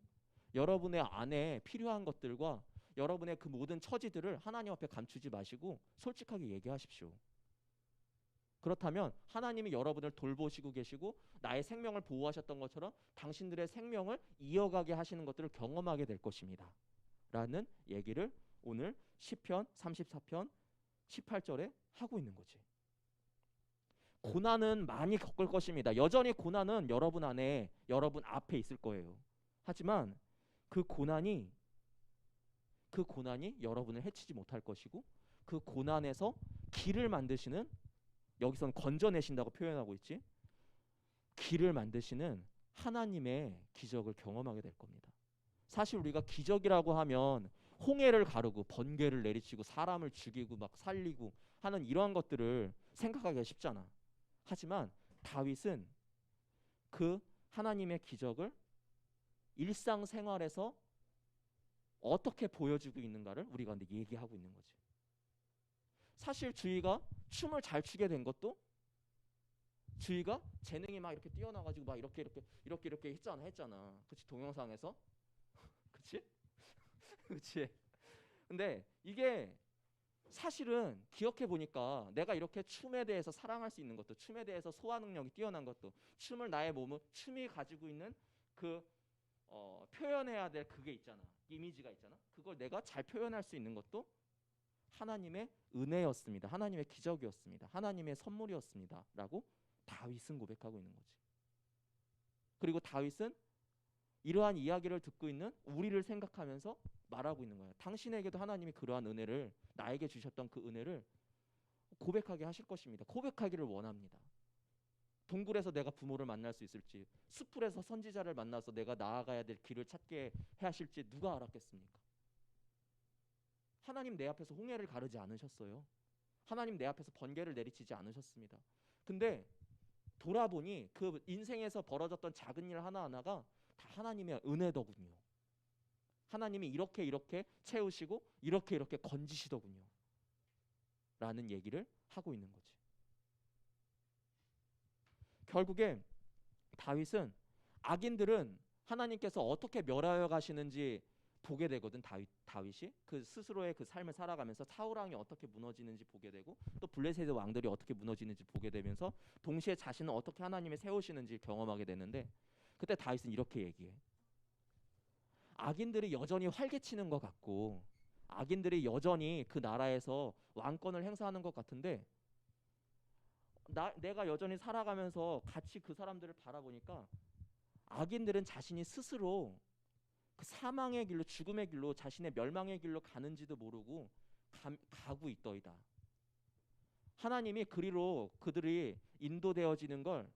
Speaker 6: 여러분의 안에 필요한 것들과 여러분의 그 모든 처지들을 하나님 앞에 감추지 마시고 솔직하게 얘기하십시오. 그렇다면 하나님이 여러분을 돌보시고 계시고 나의 생명을 보호하셨던 것처럼 당신들의 생명을 이어가게 하시는 것들을 경험하게 될 것입니다. 라는 얘기를 오늘 시편 34편 18절에 하고 있는 거지. 고난은 많이 겪을 것입니다. 여전히 고난은 여러분 안에, 여러분 앞에 있을 거예요. 하지만 그 고난이 여러분을 해치지 못할 것이고, 그 고난에서 길을 만드시는, 여기서는 건져내신다고 표현하고 있지, 길을 만드시는 하나님의 기적을 경험하게 될 겁니다. 사실 우리가 기적이라고 하면 홍해를 가르고 번개를 내리치고 사람을 죽이고 막 살리고 하는 이러한 것들을 생각하기가 쉽잖아. 하지만 다윗은 그 하나님의 기적을 일상생활에서 어떻게 보여주고 있는가를 우리가 근데 얘기하고 있는 거지. 사실 주희가 춤을 잘 추게 된 것도 주희가 재능이 막 이렇게 뛰어나가지고 막 이렇게 했잖아. 그치? 동영상에서. 그치? 그치? 근데 이게 사실은 기억해 보니까 내가 이렇게 춤에 대해서 사랑할 수 있는 것도, 춤에 대해서 소화 능력이 뛰어난 것도, 춤을 나의 몸을, 춤이 가지고 있는 그 표현해야 될 그게 있잖아. 이미지가 있잖아. 그걸 내가 잘 표현할 수 있는 것도 하나님의 은혜였습니다. 하나님의 기적이었습니다. 하나님의 선물이었습니다. 라고 다윗은 고백하고 있는 거지. 그리고 다윗은 이러한 이야기를 듣고 있는 우리를 생각하면서 말하고 있는 거야. 당신에게도 하나님이 그러한 은혜를, 나에게 주셨던 그 은혜를 고백하게 하실 것입니다. 고백하기를 원합니다. 동굴에서 내가 부모를 만날 수 있을지, 숲풀에서 선지자를 만나서 내가 나아가야 될 길을 찾게 해 하실지 누가 알았겠습니까? 하나님 내 앞에서 홍해를 가르지 않으셨어요. 하나님 내 앞에서 번개를 내리치지 않으셨습니다. 근데 돌아보니 그 인생에서 벌어졌던 작은 일 하나하나가 다 하나님의 은혜더군요. 하나님이 이렇게 채우시고 이렇게 건지시더군요. 라는 얘기를 하고 있는 거지. 결국에 다윗은, 악인들은 하나님께서 어떻게 멸하여 가시는지 보게 되거든. 다윗이 그 스스로의 그 삶을 살아가면서 사울 왕이 어떻게 무너지는지 보게 되고, 또 블레셋의 왕들이 어떻게 무너지는지 보게 되면서 동시에 자신은 어떻게 하나님이 세우시는지 경험하게 되는데, 그때 다윗은 이렇게 얘기해. 악인들이 여전히 활개치는 것 같고, 악인들이 여전히 그 나라에서 왕권을 행사하는 것 같은데, 내가 여전히 살아가면서 같이 그 사람들을 바라보니까 악인들은 자신이 스스로 그 사망의 길로, 죽음의 길로, 자신의 멸망의 길로 가는지도 모르고 가고 있더이다. 하나님이 그리로 그들이 인도되어지는 걸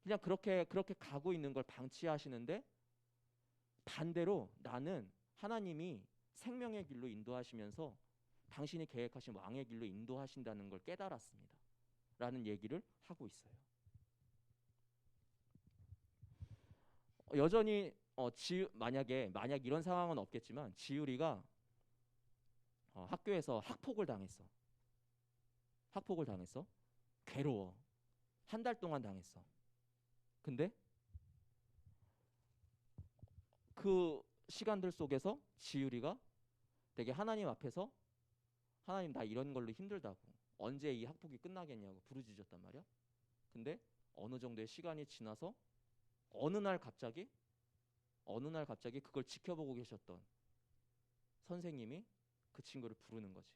Speaker 6: 그냥 그렇게 가고 있는 걸 방치하시는데, 반대로 나는 하나님이 생명의 길로 인도하시면서 당신이 계획하신 왕의 길로 인도하신다는 걸 깨달았습니다. 라는 얘기를 하고 있어요. 여전히 만약 이런 상황은 없겠지만 지율이가 학교에서 학폭을 당했어. 괴로워. 한 달 동안 당했어. 근데 그 시간들 속에서 지율이가 되게 하나님 앞에서, 하나님 나 이런 걸로 힘들다고, 언제 이 학폭이 끝나겠냐고 부르짖었단 말이야. 근데 어느 정도의 시간이 지나서 어느 날 갑자기 그걸 지켜보고 계셨던 선생님이 그 친구를 부르는 거지.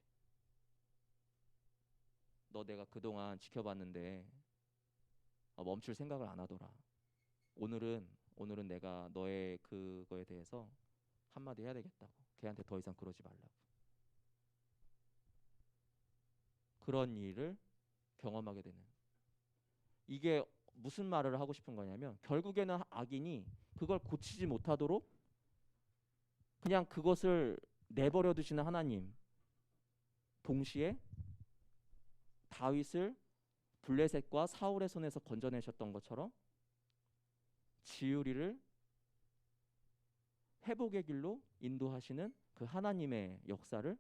Speaker 6: 너 내가 그동안 지켜봤는데 멈출 생각을 안 하더라. 오늘은 내가 너의 그거에 대해서 한마디 해야 되겠다고. 걔한테 더 이상 그러지 말라고. 그런 일을 경험하게 되는. 이게 무슨 말을 하고 싶은 거냐면, 결국에는 악인이 그걸 고치지 못하도록 그냥 그것을 내버려 두시는 하나님, 동시에 다윗을 블레셋과 사울의 손에서 건져내셨던 것처럼 지우리를 회복의 길로 인도하시는 그 하나님의 역사를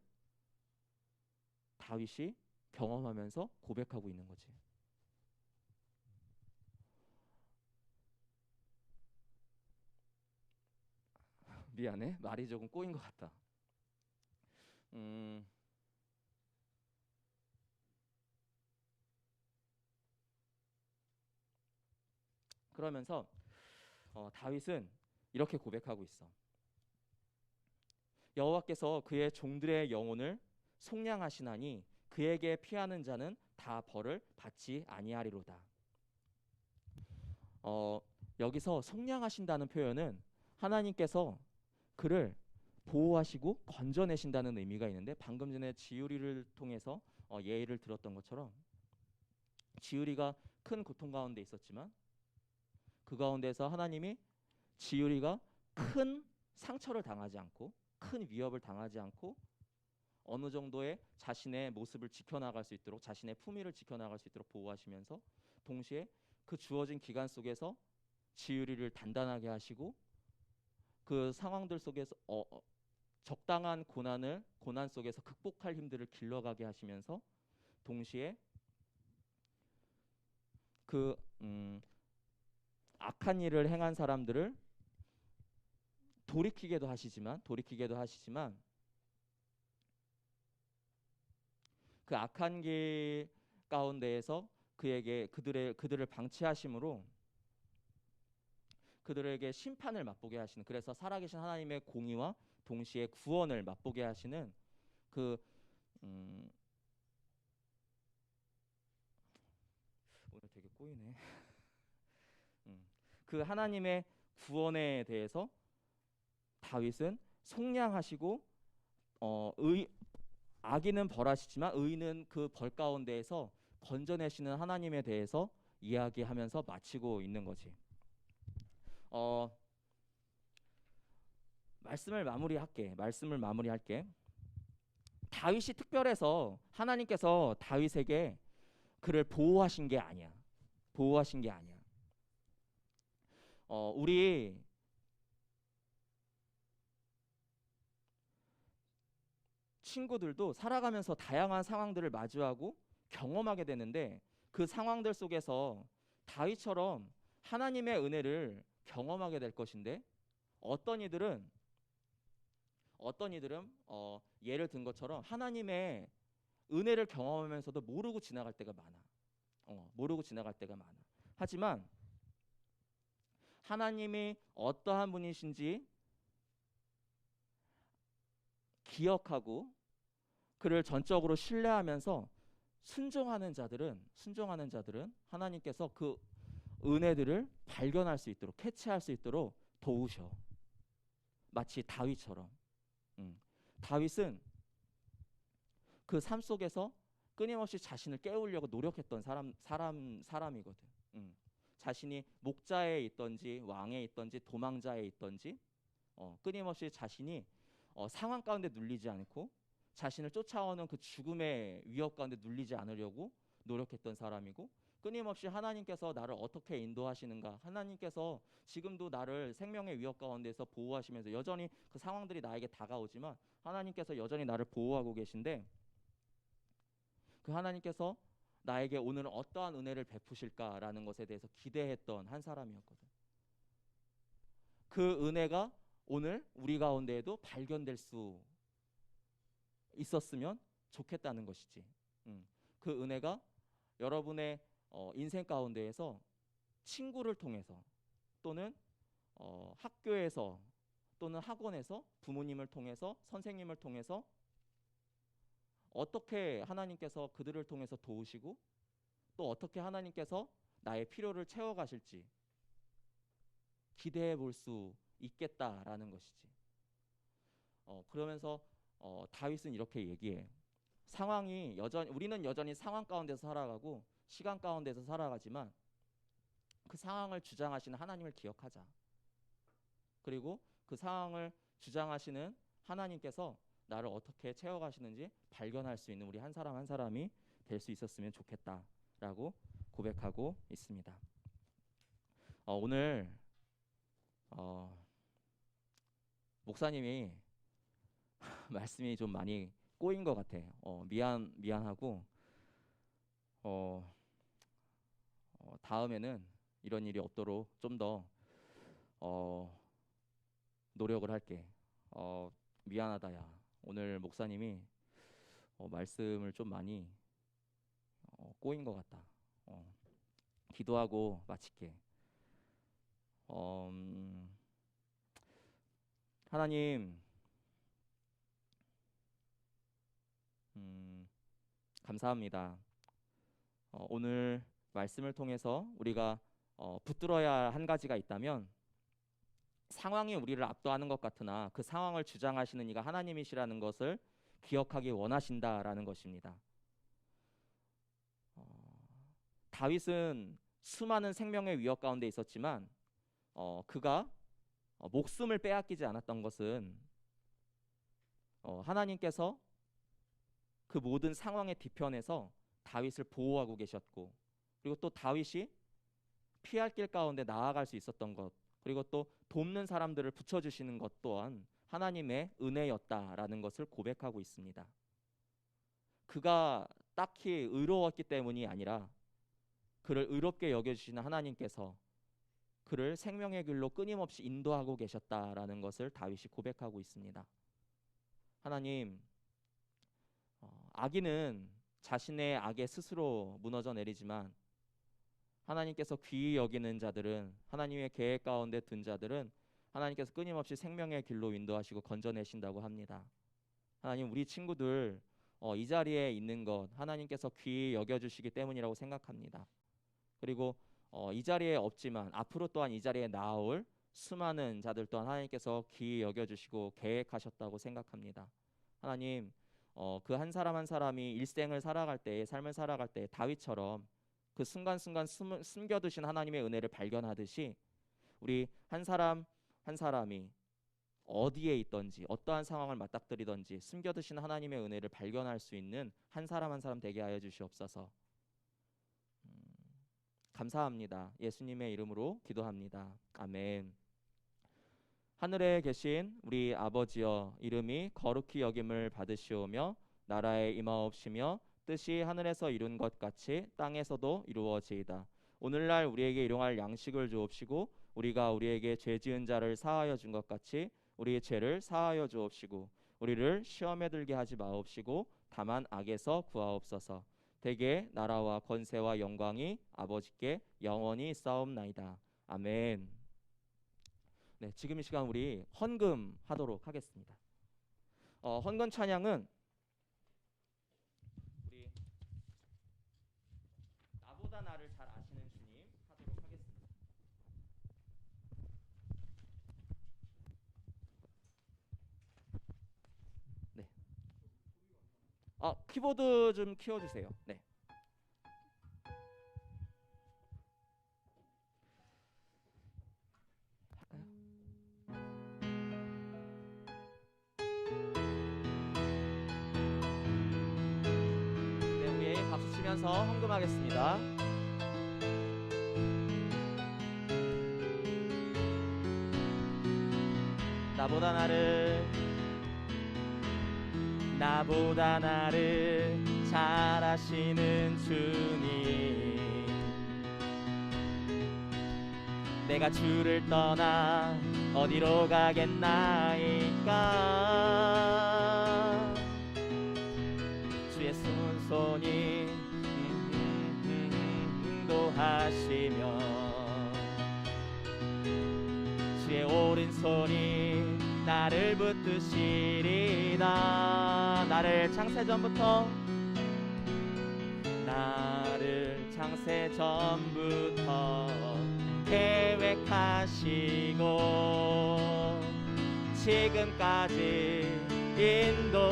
Speaker 6: 다윗이 경험하면서 고백하고 있는 거지. 미안해, 말이 조금 꼬인 것 같다. 그러면서 다윗은 이렇게 고백하고 있어. 여호와께서 그의 종들의 영혼을 속량하시나니 그에게 피하는 자는 다 벌을 받지 아니하리로다. 여기서 속량하신다는 표현은 하나님께서 그를 보호하시고 건져내신다는 의미가 있는데, 방금 전에 지우리를 통해서 예를 들었던 것처럼 지우리가 큰 고통 가운데 있었지만 그 가운데서 하나님이 지우리가 큰 상처를 당하지 않고 큰 위협을 당하지 않고 어느 정도의 자신의 모습을 지켜나갈 수 있도록, 자신의 품위를 지켜나갈 수 있도록 보호하시면서 동시에 그 주어진 기간 속에서 지우리를 단단하게 하시고 그 상황들 속에서 적당한 고난 속에서 극복할 힘들을 길러가게 하시면서 동시에 그 악한 일을 행한 사람들을 돌이키게도 하시지만 그 악한 길 가운데에서 그들을 방치하심으로 그들에게 심판을 맛보게 하시는, 그래서 살아계신 하나님의 공의와 동시에 구원을 맛보게 하시는 오늘 되게 꼬이네. 그 하나님의 구원에 대해서 다윗은 속량하시고 악인은 벌하시지만 의인은 그 벌 가운데에서 건져내시는 하나님에 대해서 이야기하면서 마치고 있는 거지. 말씀을 마무리할게. 다윗이 특별해서 하나님께서 다윗에게 그를 보호하신 게 아니야. 우리 친구들도 살아가면서 다양한 상황들을 마주하고 경험하게 되는데, 그 상황들 속에서 다윗처럼 하나님의 은혜를 경험하게 될 것인데, 어떤 이들은 예를 든 것처럼 하나님의 은혜를 경험하면서도 모르고 지나갈 때가 많아. 하지만 하나님이 어떠한 분이신지 기억하고 그를 전적으로 신뢰하면서 순종하는 자들은 하나님께서 그 은혜들을 발견할 수 있도록, 캐치할 수 있도록 도우셔. 마치 다윗처럼. 다윗은 그 삶 속에서 끊임없이 자신을 깨우려고 노력했던 사람이거든. 자신이 목자에 있던지 왕에 있던지 도망자에 있던지 끊임없이 자신이 상황 가운데 눌리지 않고 자신을 쫓아오는 그 죽음의 위협 가운데 눌리지 않으려고 노력했던 사람이고, 끊임없이 하나님께서 나를 어떻게 인도하시는가, 하나님께서 지금도 나를 생명의 위협 가운데서 보호하시면서 여전히 그 상황들이 나에게 다가오지만 하나님께서 여전히 나를 보호하고 계신데, 그 하나님께서 나에게 오늘은 어떠한 은혜를 베푸실까라는 것에 대해서 기대했던 한 사람이었거든. 그 은혜가 오늘 우리 가운데에도 발견될 수 있었으면 좋겠다는 것이지. 그 은혜가 여러분의 인생 가운데에서 친구를 통해서 또는 학교에서 또는 학원에서 부모님을 통해서 선생님을 통해서 어떻게 하나님께서 그들을 통해서 도우시고 또 어떻게 하나님께서 나의 필요를 채워가실지 기대해 볼 수 있겠다라는 것이지. 그러면서 다윗은 이렇게 얘기해. 우리는 여전히 상황 가운데서 살아가고 시간 가운데서 살아가지만 그 상황을 주장하시는 하나님을 기억하자. 그리고 그 상황을 주장하시는 하나님께서 나를 어떻게 채워가시는지 발견할 수 있는 우리 한 사람 한 사람이 될 수 있었으면 좋겠다라고 고백하고 있습니다. 오늘 목사님이 말씀이 좀 많이 꼬인 것 같아. 미안하고 다음에는 이런 일이 없도록 좀 더 노력을 할게. 미안하다 야. 오늘 목사님이 말씀을 좀 많이 꼬인 것 같다. 기도하고 마칠게. 하나님, 감사합니다. 오늘 말씀을 통해서 우리가 붙들어야 한 가지가 있다면, 상황이 우리를 압도하는 것 같으나 그 상황을 주장하시는 이가 하나님이시라는 것을 기억하기 원하신다라는 것입니다. 다윗은 수많은 생명의 위협 가운데 있었지만 그가 목숨을 빼앗기지 않았던 것은 하나님께서 그 모든 상황의 뒤편에서 다윗을 보호하고 계셨고, 그리고 또 다윗이 피할 길 가운데 나아갈 수 있었던 것, 그리고 또 돕는 사람들을 붙여주시는 것 또한 하나님의 은혜였다라는 것을 고백하고 있습니다. 그가 딱히 의로웠기 때문이 아니라 그를 의롭게 여겨주시는 하나님께서 그를 생명의 길로 끊임없이 인도하고 계셨다라는 것을 다윗이 고백하고 있습니다. 하나님, 악인은 자신의 악에 스스로 무너져 내리지만 하나님께서 귀히 여기는 자들은, 하나님의 계획 가운데 둔 자들은 하나님께서 끊임없이 생명의 길로 인도하시고 건져내신다고 합니다. 하나님, 우리 친구들 이 자리에 있는 것 하나님께서 귀히 여겨주시기 때문이라고 생각합니다. 그리고 이 자리에 없지만 앞으로 또한 이 자리에 나올 수많은 자들 또한 하나님께서 귀히 여겨주시고 계획하셨다고 생각합니다. 하나님, 그 한 사람 한 사람이 일생을 살아갈 때, 삶을 살아갈 때 다윗처럼 그 순간순간 숨겨두신 하나님의 은혜를 발견하듯이 우리 한 사람 한 사람이 어디에 있든지 어떠한 상황을 맞닥뜨리든지 숨겨두신 하나님의 은혜를 발견할 수 있는 한 사람 한 사람 되게 하여 주시옵소서. 감사합니다. 예수님의 이름으로 기도합니다. 아멘. 하늘에 계신 우리 아버지여, 이름이 거룩히 여김을 받으시오며 나라에 임하옵시며 뜻이 하늘에서 이룬 것 같이 땅에서도 이루어지이다. 오늘날 우리에게 일용할 양식을 주옵시고 우리가 우리에게 죄 지은 자를 사하여 준 것 같이 우리의 죄를 사하여 주옵시고 우리를 시험에 들게 하지 마옵시고 다만 악에서 구하옵소서. 대개 나라와 권세와 영광이 아버지께 영원히 있사옵나이다. 아멘. 네, 지금 이 시간 우리 헌금하도록 하겠습니다. 헌금 찬양은 우리 나보다 나를 잘 아시는 주님 하도록 하겠습니다. 네. 키보드 좀 키워주세요. 네. 박수 치면서 헌금하겠습니다. 나보다 나를 잘 아시는 주님, 내가 주를 떠나 어디로 가겠나이까. 주의 손이 인도하시며 주의 오른손이 나를 붙드시리다. 나를 창세전부터 계획하시고 지금까지 인도하시네.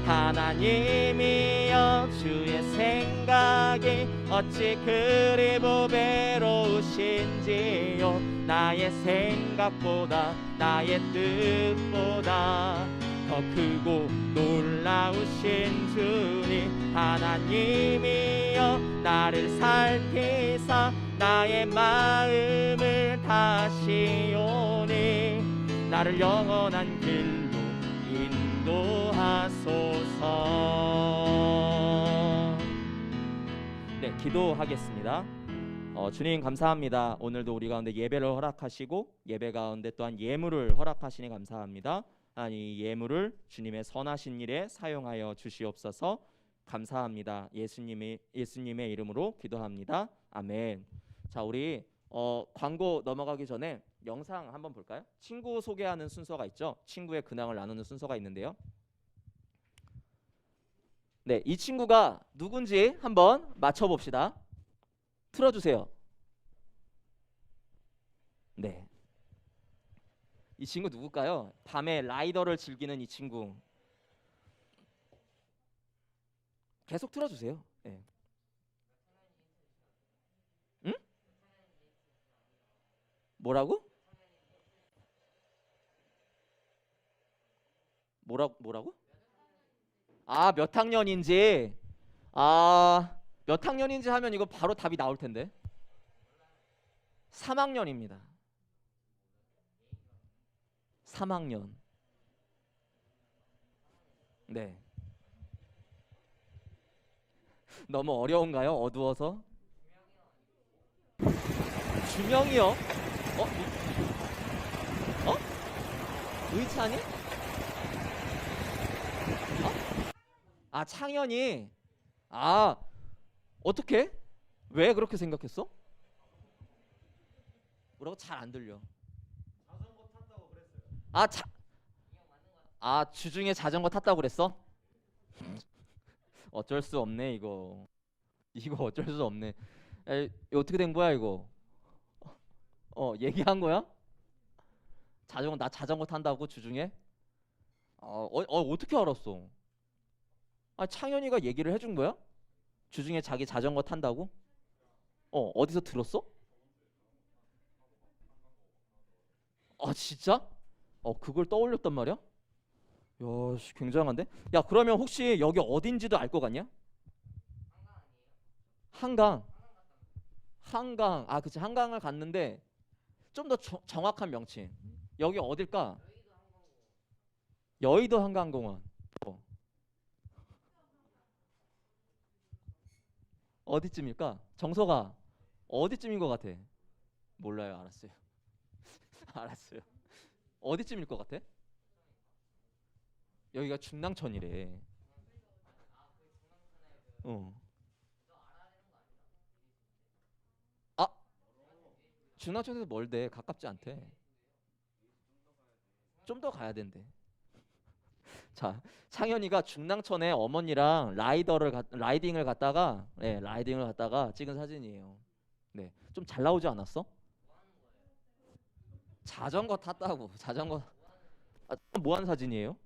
Speaker 6: 하나님이여, 주의 생각이 어찌 그리 무배로우신지요. 나의 생각보다 나의 뜻보다 더 크고 놀라우신 주님 하나님이여 나를 살피사 나의 마음을 다시오니 나를 영원한 길로 인도하소서. 네, 기도하겠습니다. 주님 감사합니다. 오늘도 우리 가운데 예배를 허락하시고 예배 가운데 또한 예물을 허락하시니 감사합니다. 이 예물을 주님의 선하신 일에 사용하여 주시옵소서. 감사합니다. 예수님의 이름으로 기도합니다. 아멘. 자, 우리 광고 넘어가기 전에 영상 한번 볼까요? 친구 소개하는 순서가 있죠. 친구의 근황을 나누는 순서가 있는데요. 네, 이 친구가 누군지 한번 맞춰봅시다. 틀어주세요. 네, 이 친구 누굴까요? 밤에 라이더를 즐기는 이 친구. 계속 틀어주세요. 네. 응? 뭐라고? 뭐라고? 몇 학년인지. 몇 학년인지 하면 이거 바로 답이 나올 텐데. 3학년입니다. 3학년. 네. 너무 어려운가요? 어두워서? 주명이요? 의찬이? 창현이. 어떻게? 왜 그렇게 생각했어? 뭐라고? 잘 안 들려.
Speaker 2: 자전거 탔다고 그랬어요.
Speaker 6: 주중에 자전거 탔다고 그랬어? 어쩔 수 없네 이거. 이거 어쩔 수 없네. 이거 어떻게 된 거야 이거? 얘기한 거야? 나 자전거 탄다고 주중에? 어떻게 알았어? 창현이가 얘기를 해준 거야? 주중에 자기 자전거 탄다고? 어디서 들었어? 진짜? 그걸 떠올렸단 말이야? 야, 굉장한데? 야, 그러면 혹시 여기 어딘지도 알 것 같냐? 한강. 그치, 한강을 갔는데 좀 더 정확한 명칭. 여기 어딜까? 여의도 한강공원. 어디쯤일까? 정서가 어디쯤인 것 같아? 몰라요. 알았어요. 알았어요. 어디쯤일 것 같아? 여기가 중랑천이래. 중랑천에서 멀대. 가깝지 않대. 좀 더 가야 된대. 자, 창현이가 중랑천에 어머니랑 라이딩을 갔다가 찍은 사진이에요. 네, 좀 잘 나오지 않았어? 자전거 탔다고. 자전거. 뭐 하는 사진이에요?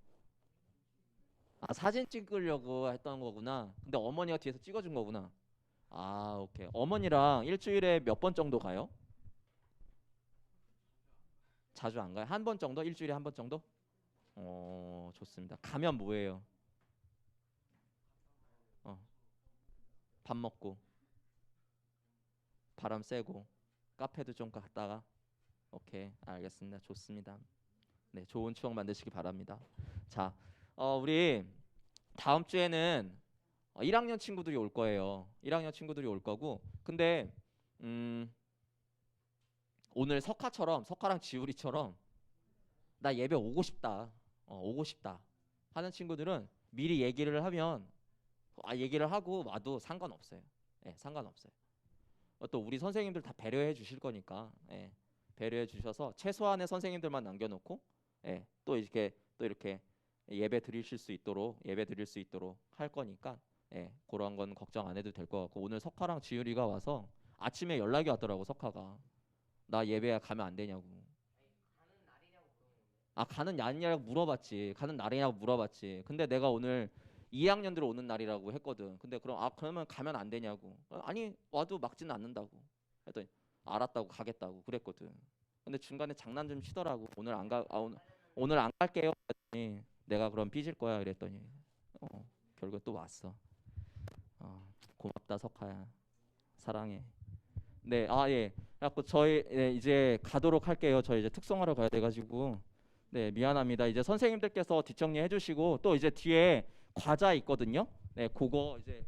Speaker 6: 사진 찍으려고 했던 거구나. 근데 어머니가 뒤에서 찍어준 거구나. 오케이. 어머니랑 일주일에 몇 번 정도 가요? 자주 안 가요? 한 번 정도? 일주일에 한 번 정도? 좋습니다. 가면 뭐예요? 밥 먹고 바람 쐬고 카페도 좀 갔다가. 오케이, 알겠습니다. 좋습니다. 네, 좋은 추억 만드시기 바랍니다. 자, 우리 다음 주에는 1학년 친구들이 올 거예요. 1학년 친구들이 올 거고. 근데 오늘 석하랑 지우리처럼 나 예배 오고 싶다. 오고 싶다 하는 친구들은 미리 얘기를 하면 얘기를 하고 와도 상관없어요. 상관없어요. 또 우리 선생님들 다 배려해 주실 거니까. 배려해 주셔서 최소한의 선생님들만 남겨놓고 또 이렇게 예배 드릴 수 있도록 할 거니까 그런 건 걱정 안 해도 될 것 같고. 오늘 석하랑 지율이가 와서 아침에 연락이 왔더라고. 석하가 나 예배 가면 안 되냐고. 가는 날이냐고 물어봤지. 근데 내가 오늘 2학년들 오는 날이라고 했거든. 근데 그러면 가면 안 되냐고. 아니 와도 막지는 않는다고. 했더니 알았다고 가겠다고 그랬거든. 근데 중간에 장난 좀 치더라고. 오늘 안 갈게요. 했더니 내가 그럼 삐질 거야 이랬더니 결국 또 왔어. 고맙다 석하야. 사랑해. 네, 예. 그래갖고 저희 이제 가도록 할게요. 저희 이제 특성화로 가야 돼가지고 네 미안합니다. 이제 선생님들께서 뒷정리 해주시고 또 이제 뒤에 과자 있거든요. 네, 그거 이제